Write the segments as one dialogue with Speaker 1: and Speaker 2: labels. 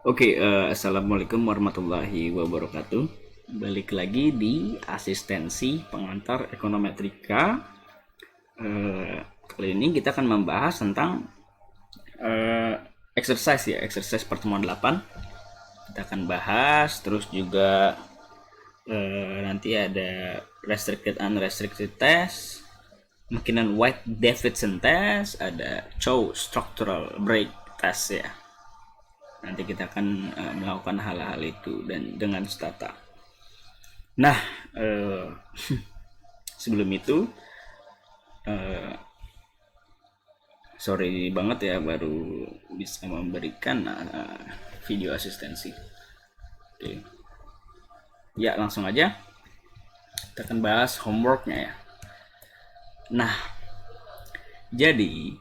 Speaker 1: Assalamualaikum warahmatullahi wabarakatuh. Balik lagi di asistensi pengantar ekonometrika. Kali ini kita akan membahas tentang exercise pertemuan 8. Kita akan bahas terus juga nanti ada restricted unrestricted test, kemungkinan White Davidson test, ada Chow structural break test ya. Nanti kita akan melakukan hal-hal itu dan dengan stata. Nah, sebelum itu, sorry banget ya baru bisa memberikan video asistensi. Oke, ya langsung aja kita akan bahas homeworknya ya. Nah, jadi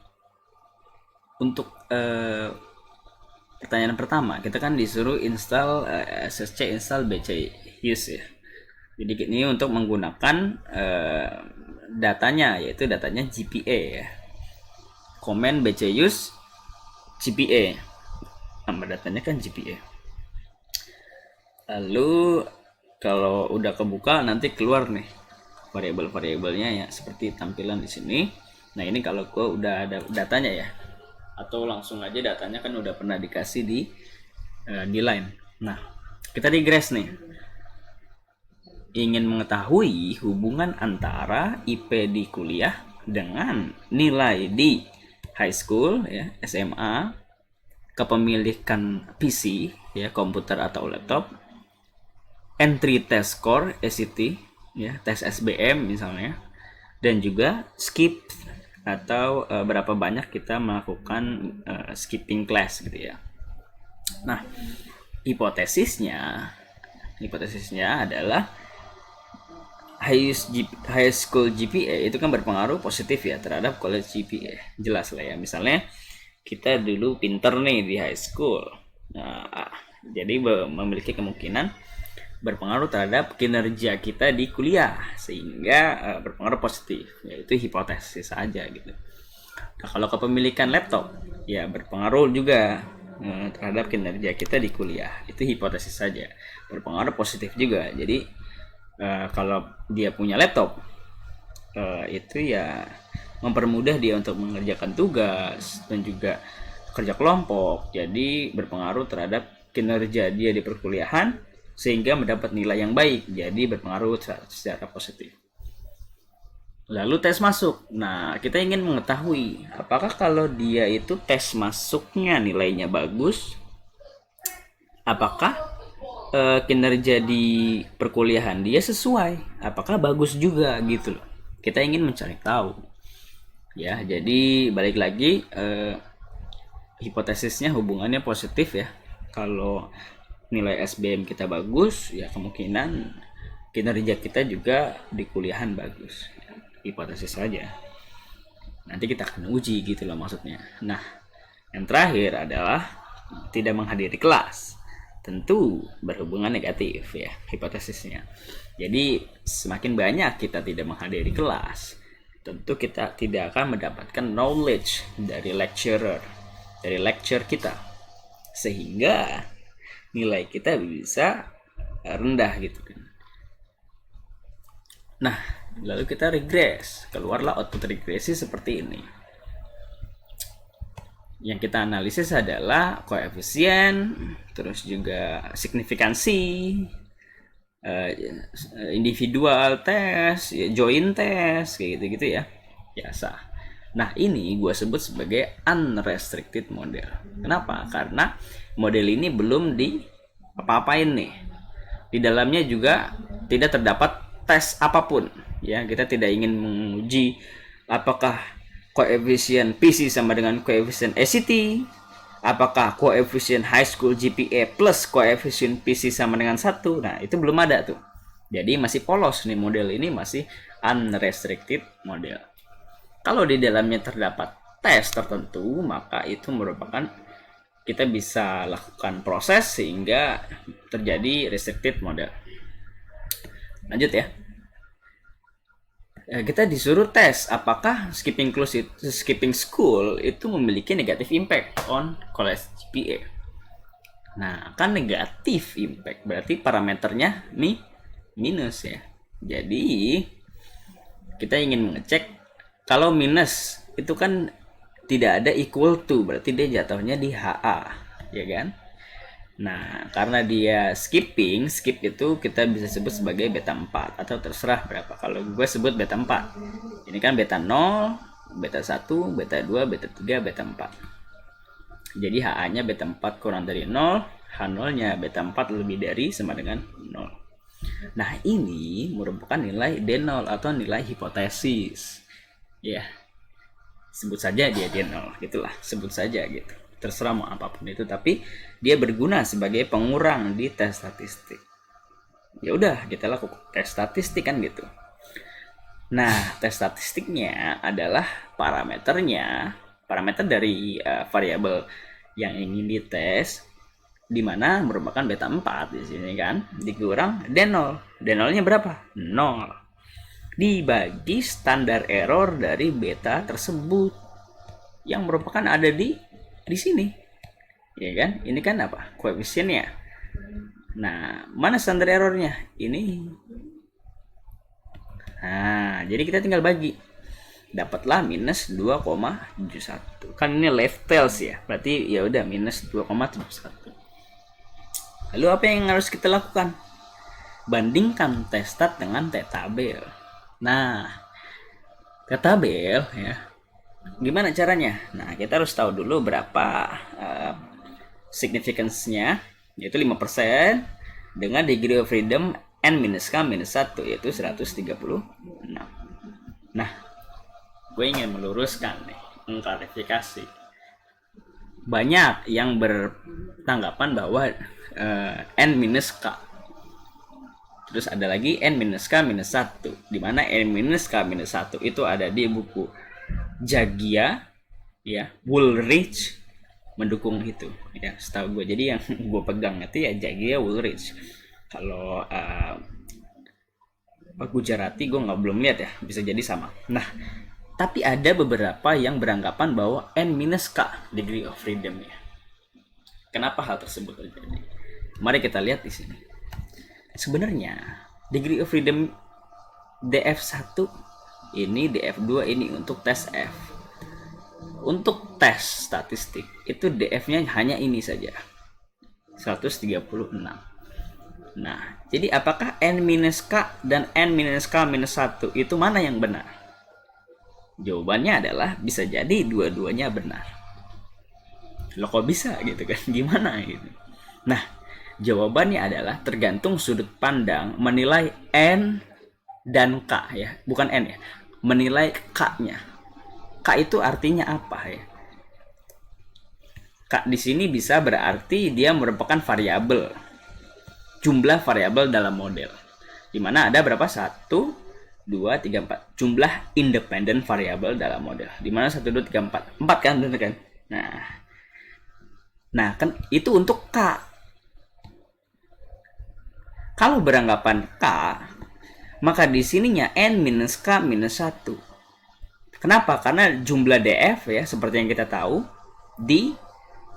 Speaker 1: untuk pertanyaan pertama, kita kan disuruh install SSC install BC use ya. Jadi ini untuk menggunakan datanya, yaitu datanya GPA ya. Comment BC use GPA. Nama datanya kan GPA. Lalu kalau udah kebuka nanti keluar nih variabel-variabelnya ya, seperti tampilan di sini. Nah, ini kalau gue udah ada datanya ya, atau langsung aja datanya kan udah pernah dikasih di line. Nah, kita digress nih. Ingin mengetahui hubungan antara IP di kuliah dengan nilai di high school ya, SMA, kepemilikan PC ya, komputer atau laptop, entry test score SCT ya, tes SBM misalnya, dan juga skip atau berapa banyak kita melakukan skipping class gitu ya. Nah, hipotesisnya adalah high school GPA itu kan berpengaruh positif ya terhadap college GPA. Jelas lah ya. Misalnya kita dulu pinter nih di high school. Nah, jadi memiliki kemungkinan berpengaruh terhadap kinerja kita di kuliah sehingga berpengaruh positif, yaitu hipotesis saja gitu. Nah, kalau kepemilikan laptop ya berpengaruh juga terhadap kinerja kita di kuliah, itu hipotesis saja, berpengaruh positif juga. Jadi kalau dia punya laptop itu ya mempermudah dia untuk mengerjakan tugas dan juga kerja kelompok, jadi berpengaruh terhadap kinerja dia di perkuliahan sehingga mendapat nilai yang baik, jadi berpengaruh secara positif. Lalu tes masuk. Nah, kita ingin mengetahui apakah kalau dia itu tes masuknya nilainya bagus, apakah kinerja di perkuliahan dia sesuai, apakah bagus juga gitu loh. Kita ingin mencari tahu. Ya, jadi balik lagi hipotesisnya hubungannya positif ya. Kalau nilai SBM kita bagus, ya kemungkinan kinerja kita juga di kuliahan bagus. Hipotesis saja. Nanti kita akan uji gitu loh maksudnya. Nah, yang terakhir adalah tidak menghadiri kelas. Tentu berhubungan negatif ya hipotesisnya. Jadi semakin banyak kita tidak menghadiri kelas, tentu kita tidak akan mendapatkan knowledge dari lecture kita. Sehingga nilai kita bisa rendah gitu kan. Nah, lalu kita regress, keluarlah output regresi seperti ini. Yang kita analisis adalah koefisien, terus juga signifikansi, individual test, joint test, kayak gitu-gitu ya, biasa. Nah, ini gue sebut sebagai unrestricted model. Kenapa? Karena model ini belum di apa-apain nih. Di dalamnya juga tidak terdapat tes apapun. Ya, kita tidak ingin menguji apakah koefisien PC sama dengan koefisien SCT, apakah koefisien high school GPA plus koefisien PC sama dengan 1. Nah, itu belum ada tuh. Jadi masih polos nih, model ini masih unrestricted model. Kalau di dalamnya terdapat tes tertentu, maka itu merupakan kita bisa lakukan proses sehingga terjadi restricted model. Lanjut ya. Kita disuruh tes apakah skipping school itu memiliki negative impact on college GPA. Nah, kan negatif impact, berarti parameternya minus ya. Jadi, kita ingin mengecek kalau minus itu kan tidak ada equal to, berarti dia jatuhnya di HA, ya kan? Nah, karena dia skip itu kita bisa sebut sebagai beta 4 atau terserah berapa. Kalau gue sebut beta 4. Ini kan beta 0, beta 1, beta 2, beta 3, beta 4. Jadi HA-nya beta 4 kurang dari 0, H0-nya beta 4 lebih dari sama dengan 0. Nah, ini merupakan nilai D0 atau nilai hipotesis. Ya, sebut saja dia D0, gitulah, sebut saja gitu. Terserah mau apapun itu, tapi dia berguna sebagai pengurang di tes statistik. Ya udah, kita lakukan tes statistik kan gitu. Nah, tes statistiknya adalah parameter dari variabel yang ingin dites, di mana merupakan beta 4 di sini kan, dikurang D0. D0-nya berapa? 0. Dibagi standar error dari beta tersebut yang merupakan ada di sini, ya kan? Ini kan apa? Koefisiennya. Nah, mana standar errornya? Ini. Nah, jadi kita tinggal bagi. Dapatlah minus 2,71. Kan ini left tails ya. Berarti ya udah minus 2,71. Lalu apa yang harus kita lakukan? Bandingkan t-stat dengan t-tabel. Nah, t-tabel ya. Gimana caranya? Nah, kita harus tahu dulu berapa significance-nya, yaitu 5% dengan degree of freedom n-k-1, yaitu 136. Nah, gue ingin meluruskan nih, mengklarifikasi. Banyak yang bertanggapan bahwa n-k. Terus ada lagi n-k-1, di mana n-k-1 itu ada di buku Jagia ya, Woolrich mendukung itu ya, setahu gue. Jadi yang gue pegang itu ya Jagia, Woolrich. Kalau Gujarati gue belum lihat ya, bisa jadi sama. Nah, tapi ada beberapa yang beranggapan bahwa n-k degree of freedom ya. Kenapa hal tersebut terjadi? Mari kita lihat di sini. Sebenarnya degree of freedom DF1 ini, DF2 ini untuk tes F. Untuk tes statistik itu DF-nya hanya ini saja, 136. Nah, jadi apakah n-k dan n-k-1 itu mana yang benar? Jawabannya adalah bisa jadi dua-duanya benar. Loh, kok bisa gitu kan? Gimana gitu? Nah, jawabannya adalah tergantung sudut pandang menilai n dan k ya, bukan n ya, menilai k-nya. K itu artinya apa ya? K di sini bisa berarti dia merupakan variabel, jumlah variabel dalam model, di mana ada berapa? 1, 2, 3, 4 jumlah independent variabel dalam model, di mana 1, 2, 3, 4 kan, benar kan? Nah kan itu untuk K. Kalau beranggapan K, maka di sininya n-k-1. Kenapa? Karena jumlah DF ya, seperti yang kita tahu di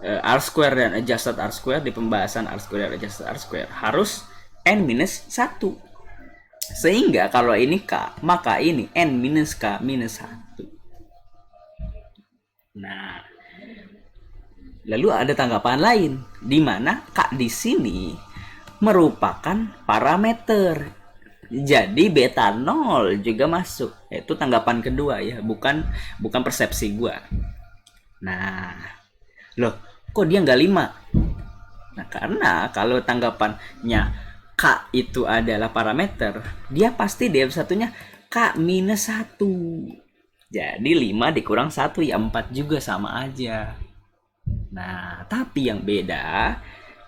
Speaker 1: R2 dan adjusted R2, di pembahasan R2 dan adjusted R2 harus n-1. Sehingga kalau ini K, maka ini n-k-1. Nah, lalu ada tanggapan lain, di mana K di sini merupakan parameter. Jadi beta 0 juga masuk. Itu tanggapan kedua ya, bukan persepsi gua. Nah, loh, kok dia nggak 5? Nah, karena kalau tanggapannya K itu adalah parameter, dia pasti DF1-nya K-1. Jadi 5 dikurang 1 ya 4 juga, sama aja. Nah, tapi yang beda,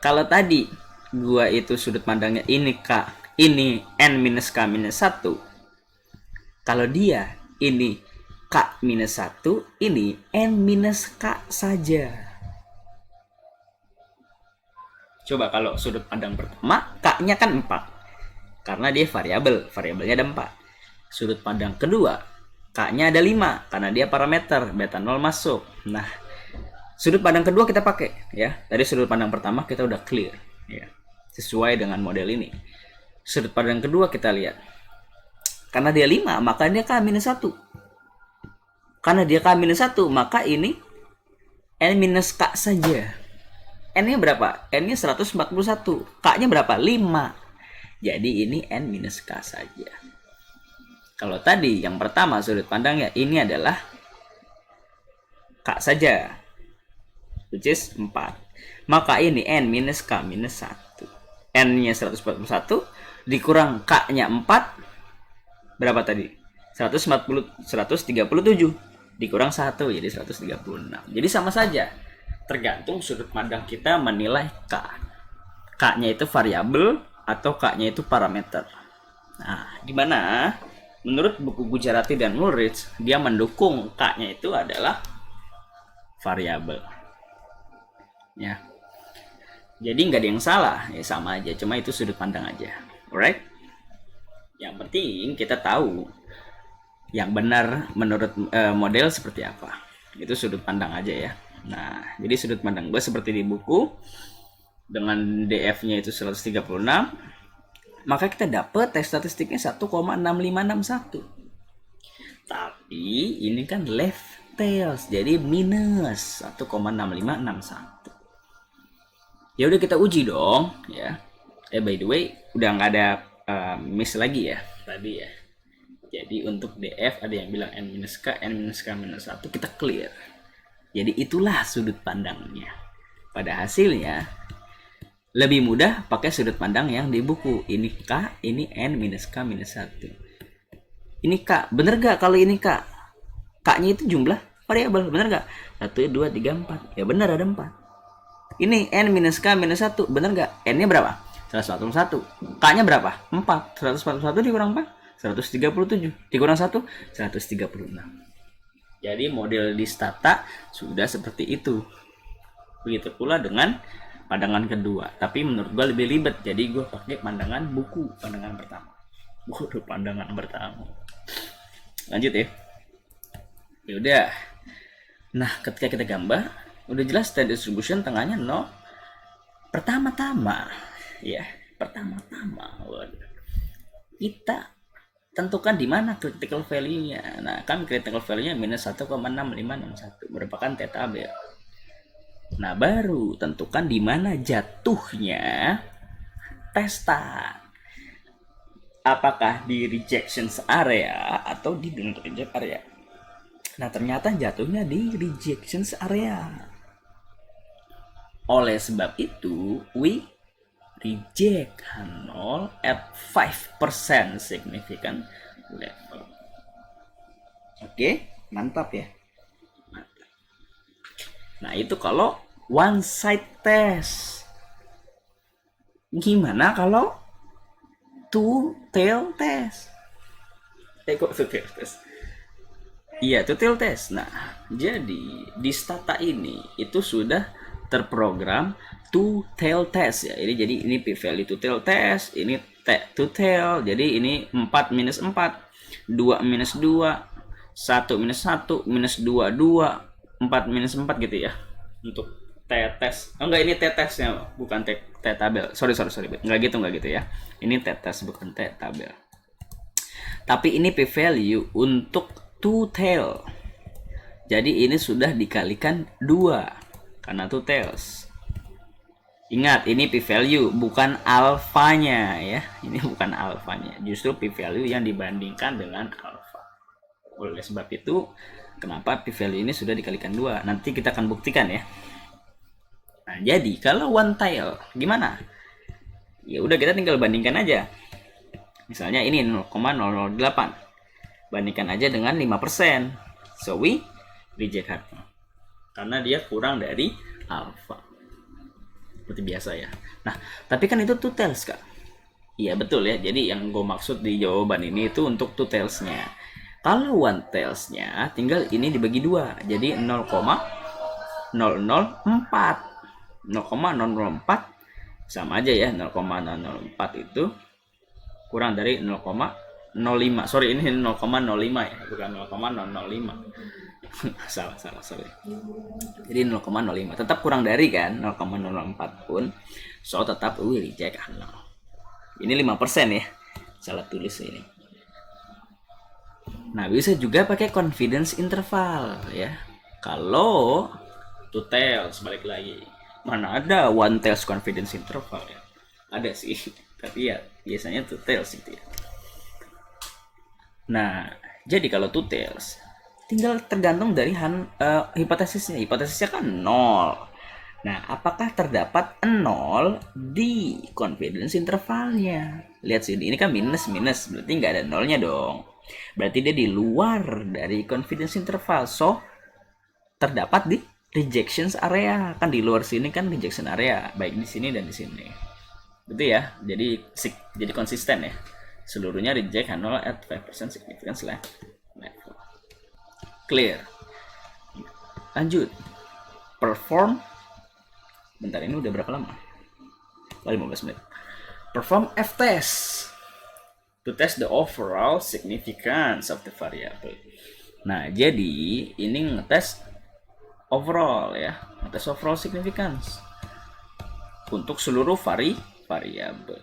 Speaker 1: kalau tadi gua itu sudut pandangnya ini K, ini n-k-1. Kalau dia ini k-1, ini n-k saja. Coba kalau sudut pandang pertama, k-nya kan 4. Karena dia variabelnya ada 4. Sudut pandang kedua, k-nya ada 5 karena dia parameter, beta 0 masuk. Nah, Sudut pandang kedua kita pakai ya. Tadi sudut pandang pertama kita udah clear ya. Sesuai dengan model ini. Sudut pandang kedua kita lihat. Karena dia 5, maka dia K-1. Karena dia K-1, maka ini N-K saja. N-nya berapa? N-nya 141. K-nya berapa? 5. Jadi ini N-K saja. Kalau tadi yang pertama sudut pandangnya ini adalah K saja, which is 4. Maka ini N-K-1. N-nya 141 dikurang K-nya 4. Berapa tadi? 137 dikurang 1 jadi 136. Jadi sama saja. Tergantung sudut pandang kita menilai K. K-nya itu variabel atau K-nya itu parameter. Nah, di mana menurut buku Gujarati dan Woolrich dia mendukung K-nya itu adalah variabel. Ya. Jadi nggak ada yang salah, ya sama aja, cuma itu sudut pandang aja. Alright? Yang penting kita tahu yang benar menurut model seperti apa. Itu sudut pandang aja ya. Nah, jadi sudut pandang gue seperti di buku dengan DF-nya itu 136, maka kita dapat tes statistiknya 1,6561. Tapi ini kan left tails, jadi minus 1,6561. Ya udah kita uji dong ya. By the way, udah nggak ada miss lagi ya tadi ya. Jadi untuk DF ada yang bilang N-K, N-K-1, kita clear. Jadi itulah sudut pandangnya. Pada hasilnya lebih mudah pakai sudut pandang yang di buku. Ini K, ini N-K-1. Ini K, bener gak kalau ini K? K-nya itu jumlah variabel, bener gak? 1, 2, 3, 4. Ya bener ada 4. Ini N-K-1, bener gak? N-nya berapa? 141. K-nya berapa? 4. 141 dikurang 4, 137. Dikurang 1, 136. Jadi model di Stata sudah seperti itu. Begitu pula dengan pandangan kedua. Tapi menurut gue lebih ribet. Jadi gue pakai pandangan buku, pandangan pertama. Waduh, pandangan pertama. Lanjut ya. Ya udah. Nah, ketika kita gambar, udah jelas standard distribution tengahnya 0. Pertama-tama, waduh, kita tentukan di mana critical value-nya. Nah, kan critical value-nya minus 1,6561 merupakan t-tabel. Nah, baru tentukan di mana jatuhnya testan. Apakah di rejections area atau di don't reject area. Nah, ternyata jatuhnya di rejections area. Oleh sebab itu, we reject 0 at 5% significant level. Oke, mantap ya. Mantap. Nah, itu kalau one side test. Gimana kalau two tail test? Kok two tail test? Iya, two tail test. Nah, jadi di Stata ini itu sudah terprogram two tail test ya. Jadi ini p-value two tail test, ini two tail. Jadi ini 4 minus 4, 2 minus 2, 1 minus 1, minus 2, 2, 4 minus 4 gitu ya. Untuk t-test. Oh enggak, ini t-testnya bukan t-tabel. Sorry. Enggak gitu ya. Ini t-test bukan t-tabel. Tapi ini p-value untuk two tail. Jadi ini sudah dikalikan 2 karena two tails. Ingat, ini p-value bukan alfanya ya. Ini bukan alfanya. Justru p-value yang dibandingkan dengan alfa. Oleh sebab itu, kenapa p-value ini sudah dikalikan 2? Nanti kita akan buktikan ya. Nah, jadi kalau one tail gimana? Ya udah, kita tinggal bandingkan aja. Misalnya ini 0,008. Bandingkan aja dengan 5%. So we reject hard. Karena dia kurang dari alfa. Seperti biasa ya. Nah, tapi kan itu two tails, Kak. Iya, betul ya. Jadi yang gue maksud di jawaban ini itu untuk two tails-nya. Kalau one tails-nya tinggal ini dibagi 2. Jadi 0,004. 0,004 sama aja ya. 0,004 itu kurang dari 0,05. Sorry, ini 0,05 ya, bukan 0,005. salah sorry. Jadi 0,05 tetap kurang dari kan 0,04 pun, so tetap reject 0. Ini 5% ya, salah tulis ini. Nah, bisa juga pakai confidence interval ya. Kalau two tails, balik lagi, mana ada one tails confidence interval ya? Ada sih, tapi ya biasanya two tails itu ya. Nah, jadi kalau two tails tinggal tergantung dari hipotesisnya. Hipotesisnya kan 0. Nah, apakah terdapat 0 di confidence intervalnya? Lihat sini, ini kan minus, berarti nggak ada nolnya dong. Berarti dia di luar dari confidence interval. So, terdapat di rejections area. Kan di luar sini kan rejection area, baik di sini dan di sini. Betul ya? Jadi konsisten ya. Seluruhnya reject 0 at 5% significance level. Clear. Lanjut. Perform. Bentar, ini udah berapa lama? 15 menit. Perform F-test to test the overall significance of the variable. Nah, jadi ini ngetes overall ya, ngetes overall significance untuk seluruh variabel.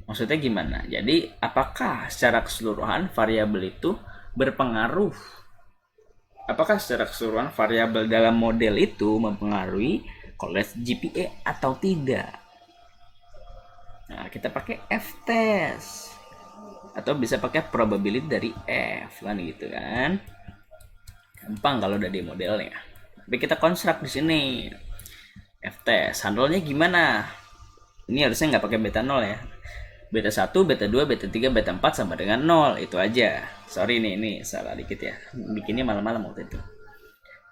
Speaker 1: Maksudnya gimana? Jadi apakah secara keseluruhan variabel itu berpengaruh? Apakah secara keseluruhan variabel dalam model itu mempengaruhi college GPA atau tidak? Nah, kita pakai F-test atau bisa pakai probability dari F kan gitu kan. Gampang kalau udah di modelnya. Tapi kita konstruk di sini. F-test handle-nya gimana? Ini harusnya nggak pakai beta 0 ya. Beta 1, beta 2, beta 3, beta 4 sama dengan 0. Itu aja. Sorry nih, ini salah dikit ya. Bikinnya malam-malam waktu itu.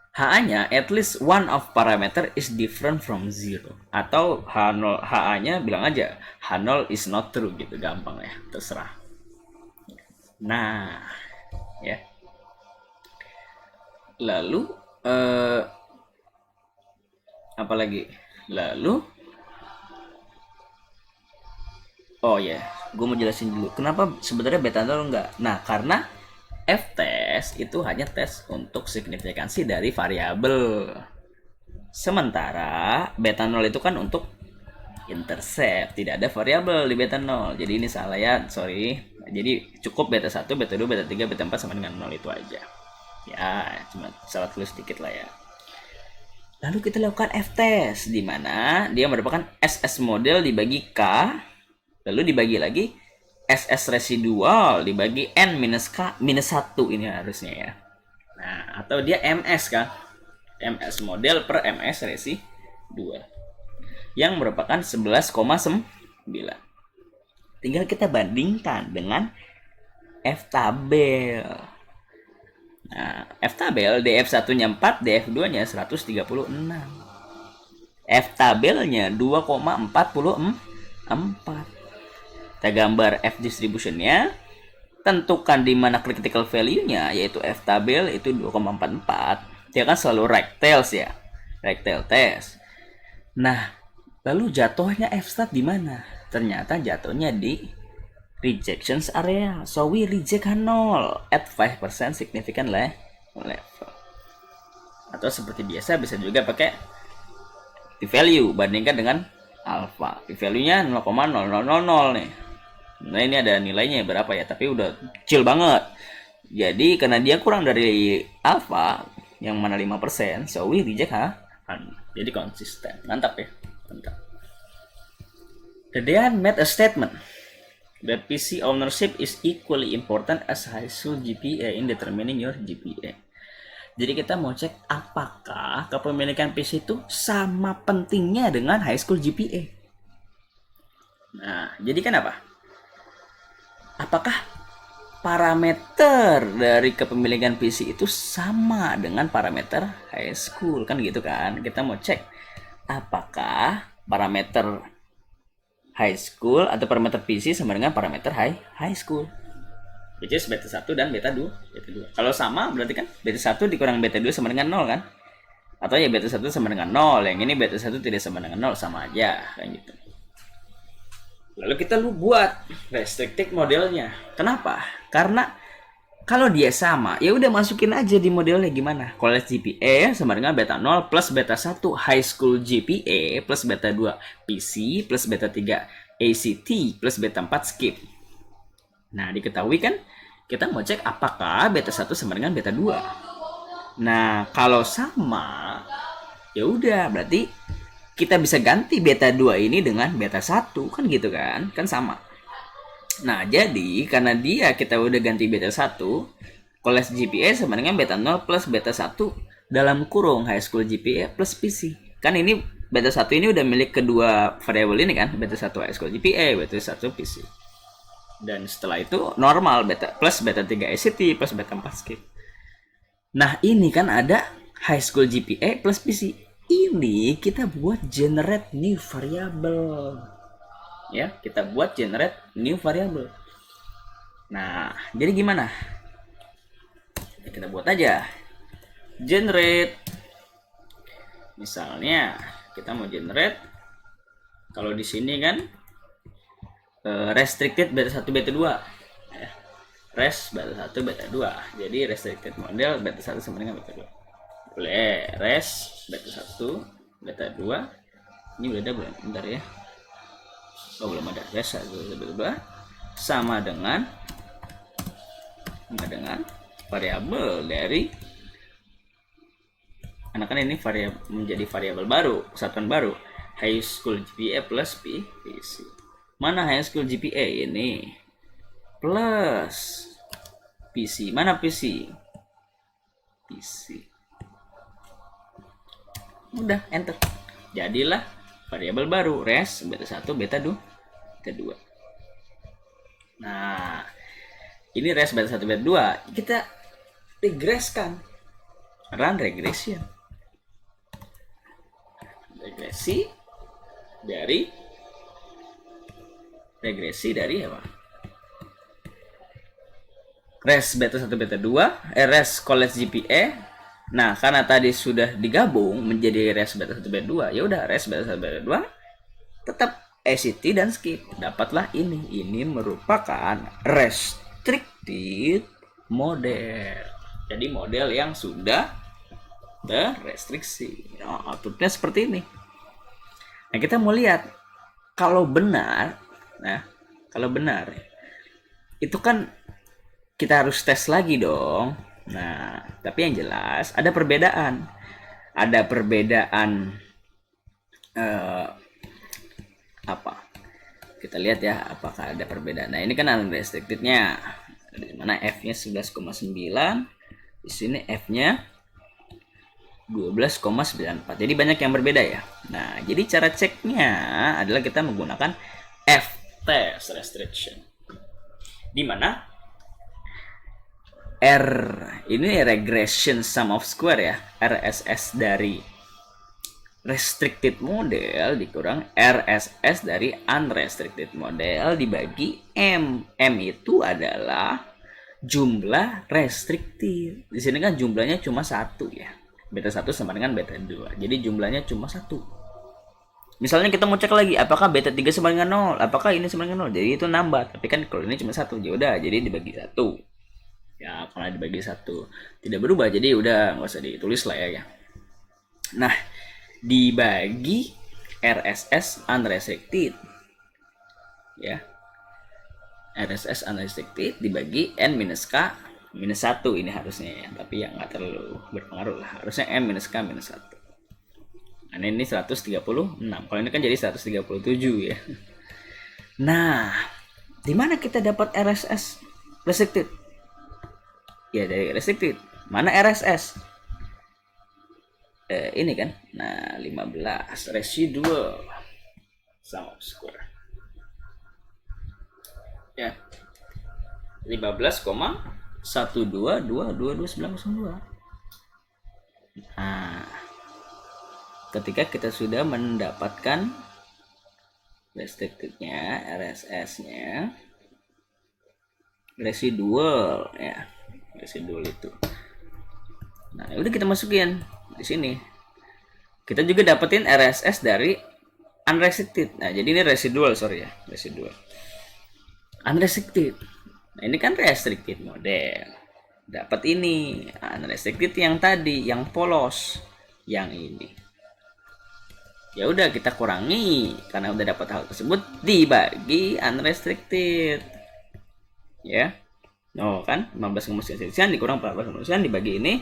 Speaker 1: HA-nya at least one of parameter is different from zero. Atau H0, HA-nya bilang aja H0 is not true gitu, gampang ya, terserah. Nah, ya. Lalu apa lagi? Lalu oh ya, gue mau jelasin dulu kenapa sebenarnya beta 0 enggak. Nah, karena F-test itu hanya tes untuk signifikansi dari variabel. Sementara beta 0 itu kan untuk intercept, tidak ada variabel di beta 0. Jadi ini salah ya, sorry. Jadi cukup beta 1, beta 2, beta 3, beta 4 sama dengan 0 itu aja. Ya, cuma salah tulis sedikit lah ya. Lalu kita lakukan F-test di mana dia merupakan SS model dibagi K, lalu dibagi lagi SS residual dibagi N minus K minus 1 ini harusnya ya. Nah, atau dia MS kan. MS model per MS residual. Yang merupakan 11,9. Tinggal kita bandingkan dengan F-tabel. Nah, F-tabel DF1-nya 4, DF2-nya 136. F-tabelnya 2,44. Kita gambar F distributionnya, tentukan di mana critical value-nya, yaitu F tabel itu 2,44. Dia kan selalu rectals ya, rectal test. Nah, lalu jatuhnya F stat di mana? Ternyata jatuhnya di rejections area. So we reject 0 at 5% significant level. Atau seperti biasa bisa juga pakai p-value bandingkan dengan alpha. P-value-nya 0,0000 nih. Nah, ini ada nilainya berapa ya, tapi udah kecil banget. Jadi karena dia kurang dari alpha yang mana 5%, so we reject jadi konsisten. Mantap ya, mantap. Then made a statement that PC ownership is equally important as high school GPA in determining your GPA. Jadi kita mau cek apakah kepemilikan PC itu sama pentingnya dengan high school GPA. Nah, jadi kan apa? Apakah parameter dari kepemilikan PC itu sama dengan parameter high school? Kan gitu kan. Kita mau cek apakah parameter high school atau parameter PC sama dengan parameter high school. Which is beta 1 dan beta 2. Kalau sama berarti kan beta 1 dikurang beta 2 sama dengan 0 kan? Atau ya beta 1 sama dengan 0. Yang ini beta 1 tidak sama dengan 0, sama aja kayak gitu. Lalu kita buat restricted modelnya. Kenapa? Karena Kalau dia sama, ya udah masukin aja di modelnya gimana. College GPA sama dengan beta 0 plus beta 1 high school GPA plus beta 2 PC plus beta 3 ACT plus beta 4 skip. Nah, diketahui kan kita mau cek apakah beta 1 sama dengan beta 2. Nah, kalau sama, ya udah berarti kita bisa ganti beta 2 ini dengan beta 1 kan gitu kan? Kan sama. Nah, jadi karena kita udah ganti beta 1, college GPA sama dengan beta 0 plus beta 1 dalam kurung high school GPA plus PC. Kan ini beta 1 ini udah milik kedua variabel ini kan, beta 1 high school GPA, beta 1 PC. Dan setelah itu normal beta plus beta 3 ACT plus beta 4 skip. Nah, ini kan ada high school GPA plus PC. Ini kita buat generate new variable. Ya, kita buat generate new variable. Nah, jadi gimana? Ya, kita buat aja generate. Misalnya kita mau generate, kalau di sini kan restricted beta 1 beta 2 ya. Res beta 1 beta 2. Jadi restricted model beta 1 sama dengan beta 2. Boleh res beta 1 beta 2. Ini udah ada belum? Bentar ya. Oh, belum ada. Res 1 beta 2 sama dengan variabel dari kan ini variabel menjadi variabel baru, kesatuan baru, high school GPA plus PC. Mana high school GPA ini? Plus PC. Mana PC? PC. Udah, enter. Jadilah variabel baru, res beta 1 beta 2 beta 2. Nah, ini res beta 1 beta 2 kita regreskan. Run regression. Regresi dari apa? Res beta 1 beta 2, res college GPA. Nah, karena tadi sudah digabung menjadi res beta 1 beta 2, ya udah res beta 1 beta 2 tetap ACT dan skip. Dapatlah ini. Ini merupakan restricted model. Jadi model yang sudah terrestriksi. Nah, outputnya seperti ini. Nah, kita mau lihat kalau benar. Nah, kalau benar itu kan kita harus tes lagi dong. Nah, tapi yang jelas ada perbedaan. Ada perbedaan apa? Kita lihat ya apakah ada perbedaan. Nah, ini kan unrestricted-nya. Di mana F-nya 11,9, di sini F-nya 12,94. Jadi banyak yang berbeda ya. Nah, jadi cara ceknya adalah kita menggunakan F-test restriction. Di mana R ini regression sum of square ya, RSS dari restricted model dikurang RSS dari unrestricted model dibagi M. M itu adalah jumlah restricted. Di sini kan jumlahnya cuma 1 ya. Beta 1 sama dengan beta 2. Jadi jumlahnya cuma 1. Misalnya kita mau cek lagi apakah beta 3 sama dengan 0, apakah ini sama dengan 0. Jadi itu nambah. Tapi kan kalau ini cuma 1, ya udah jadi dibagi 1. Ya, kalau dibagi 1 tidak berubah, jadi udah nggak usah ditulis lah ya. Nah, dibagi RSS unrestricted. Ya. RSS unrestricted dibagi N minus K minus 1 ini harusnya ya, tapi ya nggak terlalu berpengaruh lah. Harusnya M minus K minus 1. Nah, ini 136. Kalau ini kan jadi 137 ya. Nah, di mana kita dapat RSS restricted? Ya dari restricted. Mana RSS? Ini kan. Nah, 15 residual sum of square. Ya. 15,122222902. Nah, ketika kita sudah mendapatkan restricted-nya, RSS-nya, residual ya. Residual itu. Nah, udah kita masukin di sini. Kita juga dapetin RSS dari unrestricted. Nah, jadi ini residual, sorry ya, residual. Unrestricted. Nah, ini kan restricted model. dapat ini unrestricted yang tadi, yang polos, yang ini. Ya udah kita kurangi karena udah dapat hal tersebut dibagi unrestricted. Ya. Oh kan 15 kemungkinan dikurang 14 kemungkinan dibagi ini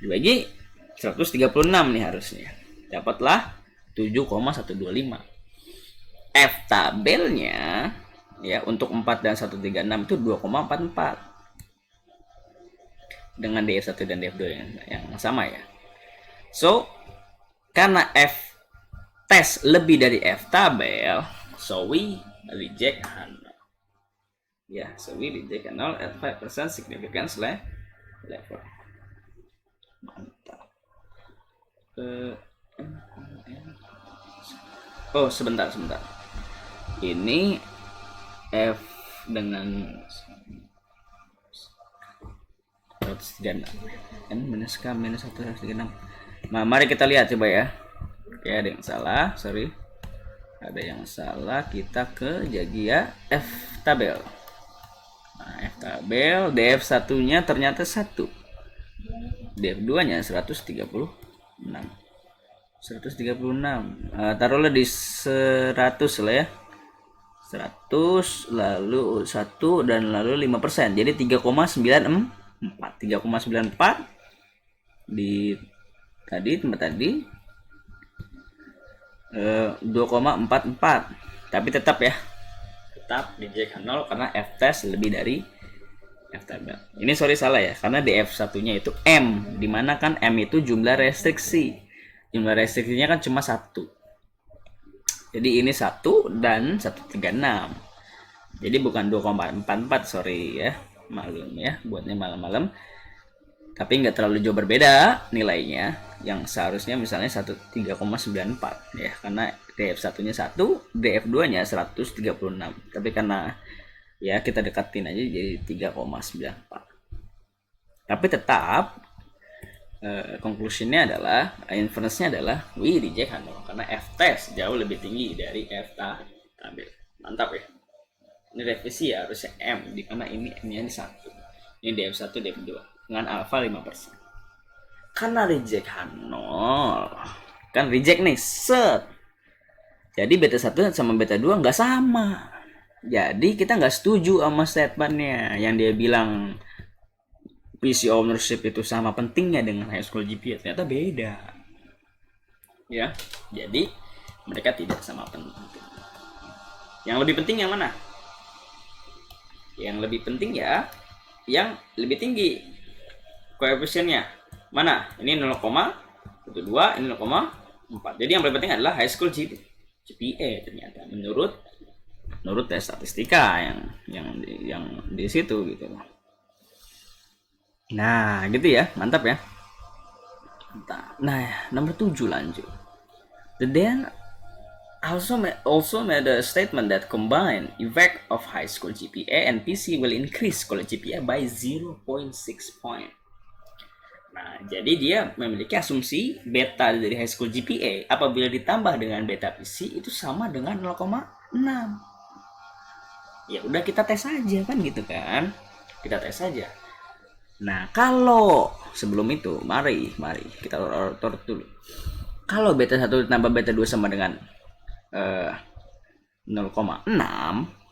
Speaker 1: dibagi 136 nih harusnya. Dapatlah 7,125. F tabelnya ya untuk 4 dan 136 itu 2,44. Dengan DF1 dan DF2 yang sama ya. So, karena F tes lebih dari F tabel, so we reject H0. Ya, so we reject H0 at 5% significance level. Mantap. Oh, sebentar. Ini F dengan 136 n minus k minus 136. Nah, mari kita lihat coba ya. Oke, ada yang salah, sorry. Ada yang salah, kita ke Jagia F tabel. Nah, F tabel, DF1 nya ternyata 1, DF2 nya 136. Taruhlah di 100 lah ya. 100 lalu 1 dan lalu 5%. Jadi 3,94. 3,94 di tadi tempat tadi 2,44. Tapi tetap ya. Tetap di J0 karena F test lebih dari F tabel. Ini sorry salah ya, karena DF1-nya itu M, dimana kan M itu jumlah restriksi. Jumlah restriksinya kan cuma 1. Jadi ini 1 dan 136. Jadi bukan 2,44, sorry ya. Maklum ya, buatnya malam-malam. Tapi nggak terlalu jauh berbeda nilainya. Yang seharusnya misalnya 3,94 ya, karena DF1-nya 1, DF2-nya 136. Tapi karena ya kita dekatin aja jadi 3,94. Tapi tetap conclusionnya adalah, inference-nya adalah we reject H0 karena F test jauh lebih tinggi dari F tabel. Mantap ya. Ini revisi ya, harusnya M, di mana ini M-nya ini 1. Ini DF1, DF2 dengan alpha 5%. Karena reject H0 kan reject nih, set. Jadi beta 1 sama beta 2 nggak sama. Jadi kita nggak setuju sama statementnya yang dia bilang PC ownership itu sama pentingnya dengan high school GPA. Ternyata beda. Ya, jadi mereka tidak sama penting. Yang lebih penting yang mana? Yang lebih penting ya yang lebih tinggi koefisiennya. Mana? Ini 0,12, ini 0,4. Jadi yang paling penting adalah high school GPA ternyata menurut tes statistika yang di situ gitu. Nah, gitu ya. Mantap ya. Nah, nomor 7 lanjut. Then also made a statement that combined effect of high school GPA and PC will increase college GPA by 0.6 point. Nah, jadi dia memiliki asumsi beta dari high school GPA apabila ditambah dengan beta PC itu sama dengan 0,6. Ya udah kita tes aja kan gitu kan. Kita tes aja. Nah, kalau sebelum itu mari kita urut dulu. Kalau beta 1 tambah beta 2 sama dengan 0,6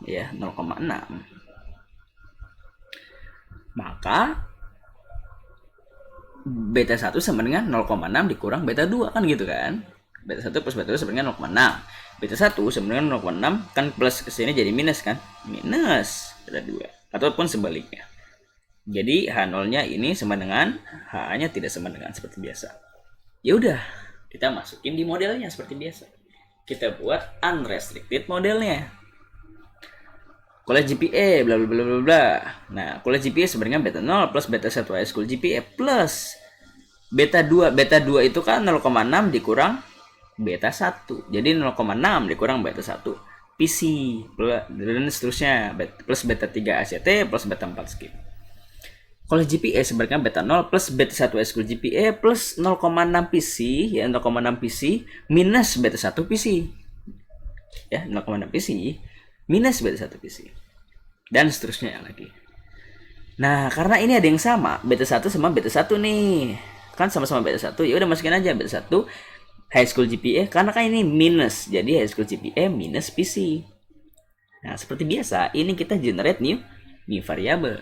Speaker 1: ya, 0,6. Maka beta 1 sama dengan 0,6 dikurang beta 2 kan gitu kan. Beta 1 plus beta 2 sama dengan 0,6. Beta 1 sama dengan 0,6 kan plus kesini jadi minus kan. Minus beta 2. Ataupun sebaliknya. Jadi H0-nya ini sama dengan H-nya tidak sama dengan seperti biasa. Ya udah, kita masukin di modelnya seperti biasa. Kita buat unrestricted modelnya. College GPA bla bla bla bla bla. Nah, college GPA sebenarnya beta 0 plus beta 1 high school GPA plus beta 2. Beta 2 itu kan 0,6 dikurang beta 1. Jadi 0,6 dikurang beta 1 PC dan seterusnya plus beta 3 ACT plus beta 4 skip. College GPA sebenarnya beta 0 plus beta 1 high school GPA plus 0,6 PC ya, 0,6 PC minus beta 1 PC. Ya, 0,6 PC minus beta 1 PC. Dan seterusnya lagi. Nah, karena ini ada yang sama, beta 1 sama beta 1 nih. Kan sama-sama beta 1, ya udah masukin aja beta 1 high school GPA karena kan ini minus. Jadi high school GPA minus PC. Nah, seperti biasa, ini kita generate new variable.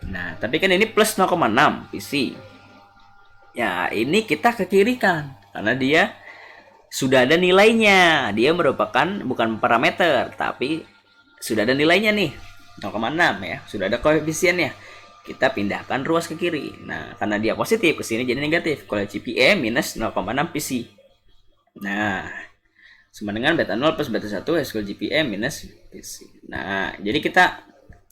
Speaker 1: Nah, tapi kan ini plus 0,6 PC. Ya, ini kita ke kiri kan karena dia sudah ada nilainya. Dia merupakan bukan parameter, tapi sudah ada nilainya nih. 0,6 ya, sudah ada koefisiennya. Kita pindahkan ruas ke kiri. Nah, karena dia positif ke sini jadi negatif. Kalau GPA minus 0,6 PC. Nah, sama dengan beta 0 plus beta 1 high school GPA minus PC. Nah, jadi kita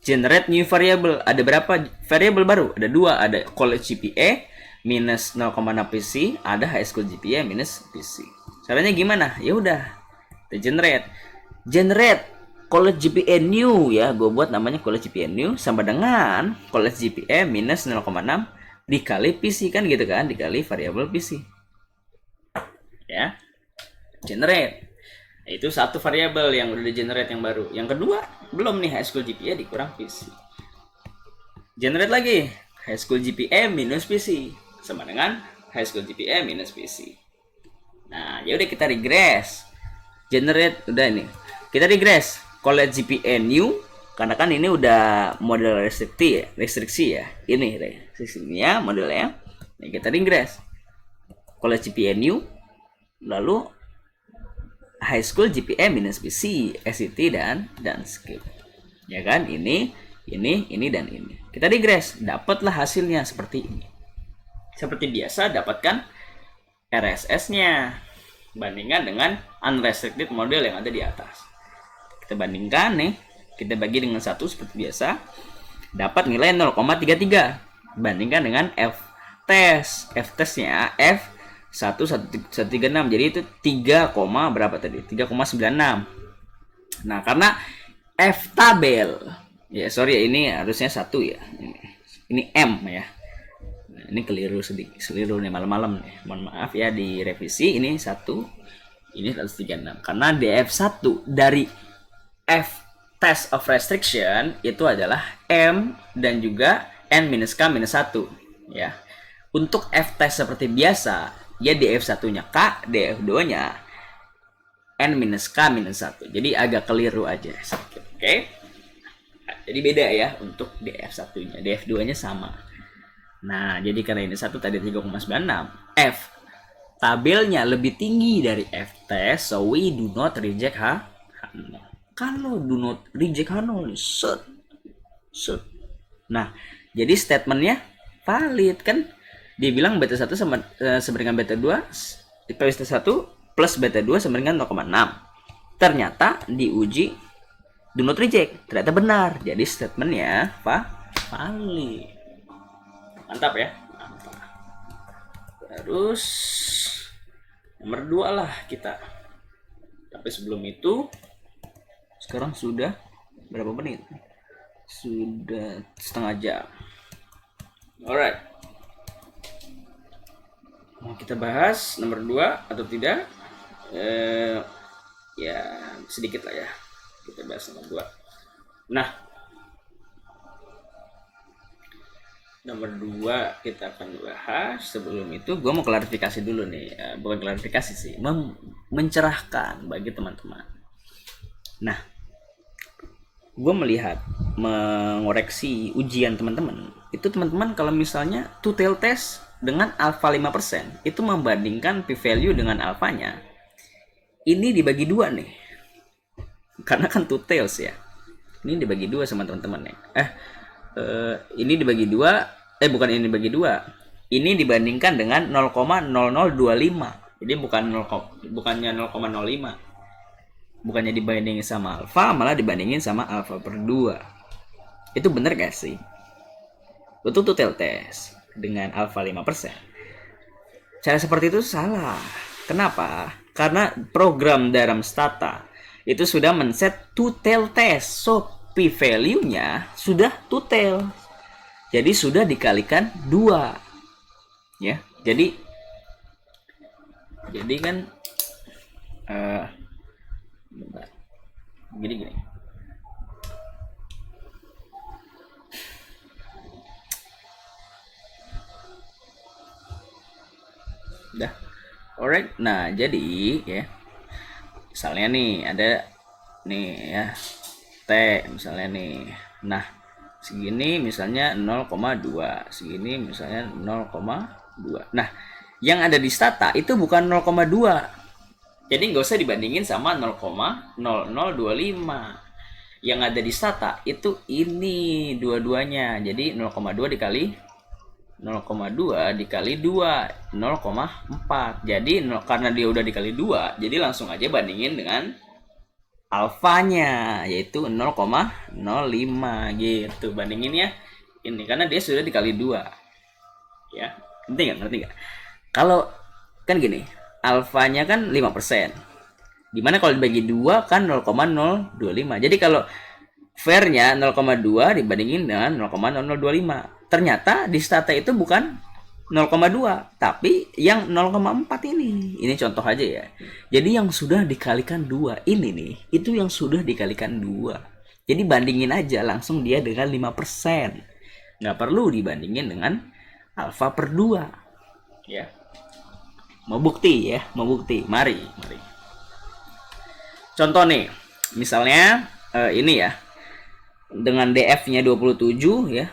Speaker 1: generate new variable. Ada berapa variable baru? Ada dua. Ada college GPA minus 0,6 PC, ada high school GPA minus PC. Caranya gimana? Ya udah, kita generate college GPA new ya. Gue buat namanya college GPA new sama dengan college GPA minus 0,6 dikali PC kan gitu kan, dikali variable PC. Ya. Generate. Itu satu variabel yang udah di generate yang baru. Yang kedua, belum nih high school GPA dikurang PC. Generate lagi high school GPA minus PC sama dengan high school GPA minus PC. Nah, ya udah kita regress. Generate udah ini. Kita regress college GPA new karena kan ini udah model restriksi ya. Ini restriksinya modelnya. Nah, kita regress college GPA new lalu high school GPA minus PC, SET dan skip. Ya kan? Ini dan ini. Kita regress, dapatlah hasilnya seperti ini. Seperti biasa dapatkan RSS-nya bandingkan dengan unrestricted model yang ada di atas. Kita bandingkan nih, kita bagi dengan 1 seperti biasa, dapat nilai 0,33 bandingkan dengan F-test-nya F1136. Jadi itu 3, berapa tadi? 3,96. Nah, karena F tabel ya, sorry ya, ini harusnya 1 ya. Ini M ya. Nah, ini keliru nih malam-malam nih. Mohon maaf ya, direvisi. Ini 1, ini 136. Karena DF1 dari F test of restriction itu adalah M dan juga N-K-1 ya. Untuk F test seperti biasa, ya DF1-nya K, DF2-nya N-K-1. Jadi agak keliru aja. Oke. Jadi beda ya untuk DF1-nya. DF2-nya sama. Nah, jadi karena ini 1 tadi 3,96. F tabelnya lebih tinggi dari F test, so we do not reject H0. Kalau do not reject H0, set. Nah, jadi statementnya valid kan? Dia bilang beta 1 sama dengan beta 2, beta 1 plus beta 2 sama dengan 0,6. Ternyata diuji do not reject, ternyata benar. Jadi statementnya valid. Mantap ya. Mantap. Terus nomor 2 lah kita. Tapi sebelum itu, sekarang sudah berapa menit? Sudah setengah jam. Alright. Mau kita bahas nomor 2 atau tidak? Ya sedikit lah ya. Kita bahas nomor 2. Nah, nomor 2 kita akan bahas. Sebelum itu gue mau klarifikasi dulu nih. Bukan klarifikasi sih, mencerahkan bagi teman-teman. Nah, gue melihat mengoreksi ujian teman-teman. Itu teman-teman kalau misalnya two-tail test dengan alpha 5%, itu membandingkan p-value dengan alfanya, ini dibagi 2 nih. Karena kan two-tails ya. Ini dibagi 2 sama teman-teman nih. Ini dibagi 2, bukan ini dibagi 2. Ini dibandingkan dengan 0,0025. Jadi bukannya 0,05. Bukannya dibandingin sama alfa, malah dibandingin sama alfa per 2. Itu bener gak sih? Itu two-tail test dengan alfa 5%. Cara seperti itu salah. Kenapa? Karena program dalam Stata itu sudah men-set two-tail test. So, p-value-nya sudah two-tail. Jadi sudah dikalikan 2. Ya. Jadi kan gini. Udah. Alright. Nah, jadi ya. Misalnya nih ada nih ya T misalnya nih. Nah, segini misalnya 0,2, segini misalnya 0,2. Nah, yang ada di stata itu bukan 0,2. Jadi nggak usah dibandingin sama 0,0025. Yang ada di stata itu ini dua-duanya. Jadi 0,2 dikali 0,2 dikali 2 0,4. Jadi karena dia udah dikali 2, jadi langsung aja bandingin dengan alfanya yaitu 0,05 gitu. Bandinginnya ini karena dia sudah dikali 2. Ya. Ngerti nggak? Kalau kan gini, alfanya kan 5%. Dimana kalau dibagi 2 kan 0,025. Jadi kalau fairnya 0,2 dibandingin dengan 0,0025. Ternyata di stata itu bukan 0,2 tapi yang 0,4 ini. Ini contoh aja ya. Jadi yang sudah dikalikan 2 ini nih, itu yang sudah dikalikan 2. Jadi bandingin aja langsung dia dengan 5%. Nggak perlu dibandingin dengan alfa per 2. Ya. Mau bukti ya, mau bukti. Mari. Contoh nih, misalnya ini ya. Dengan DF-nya 27 ya.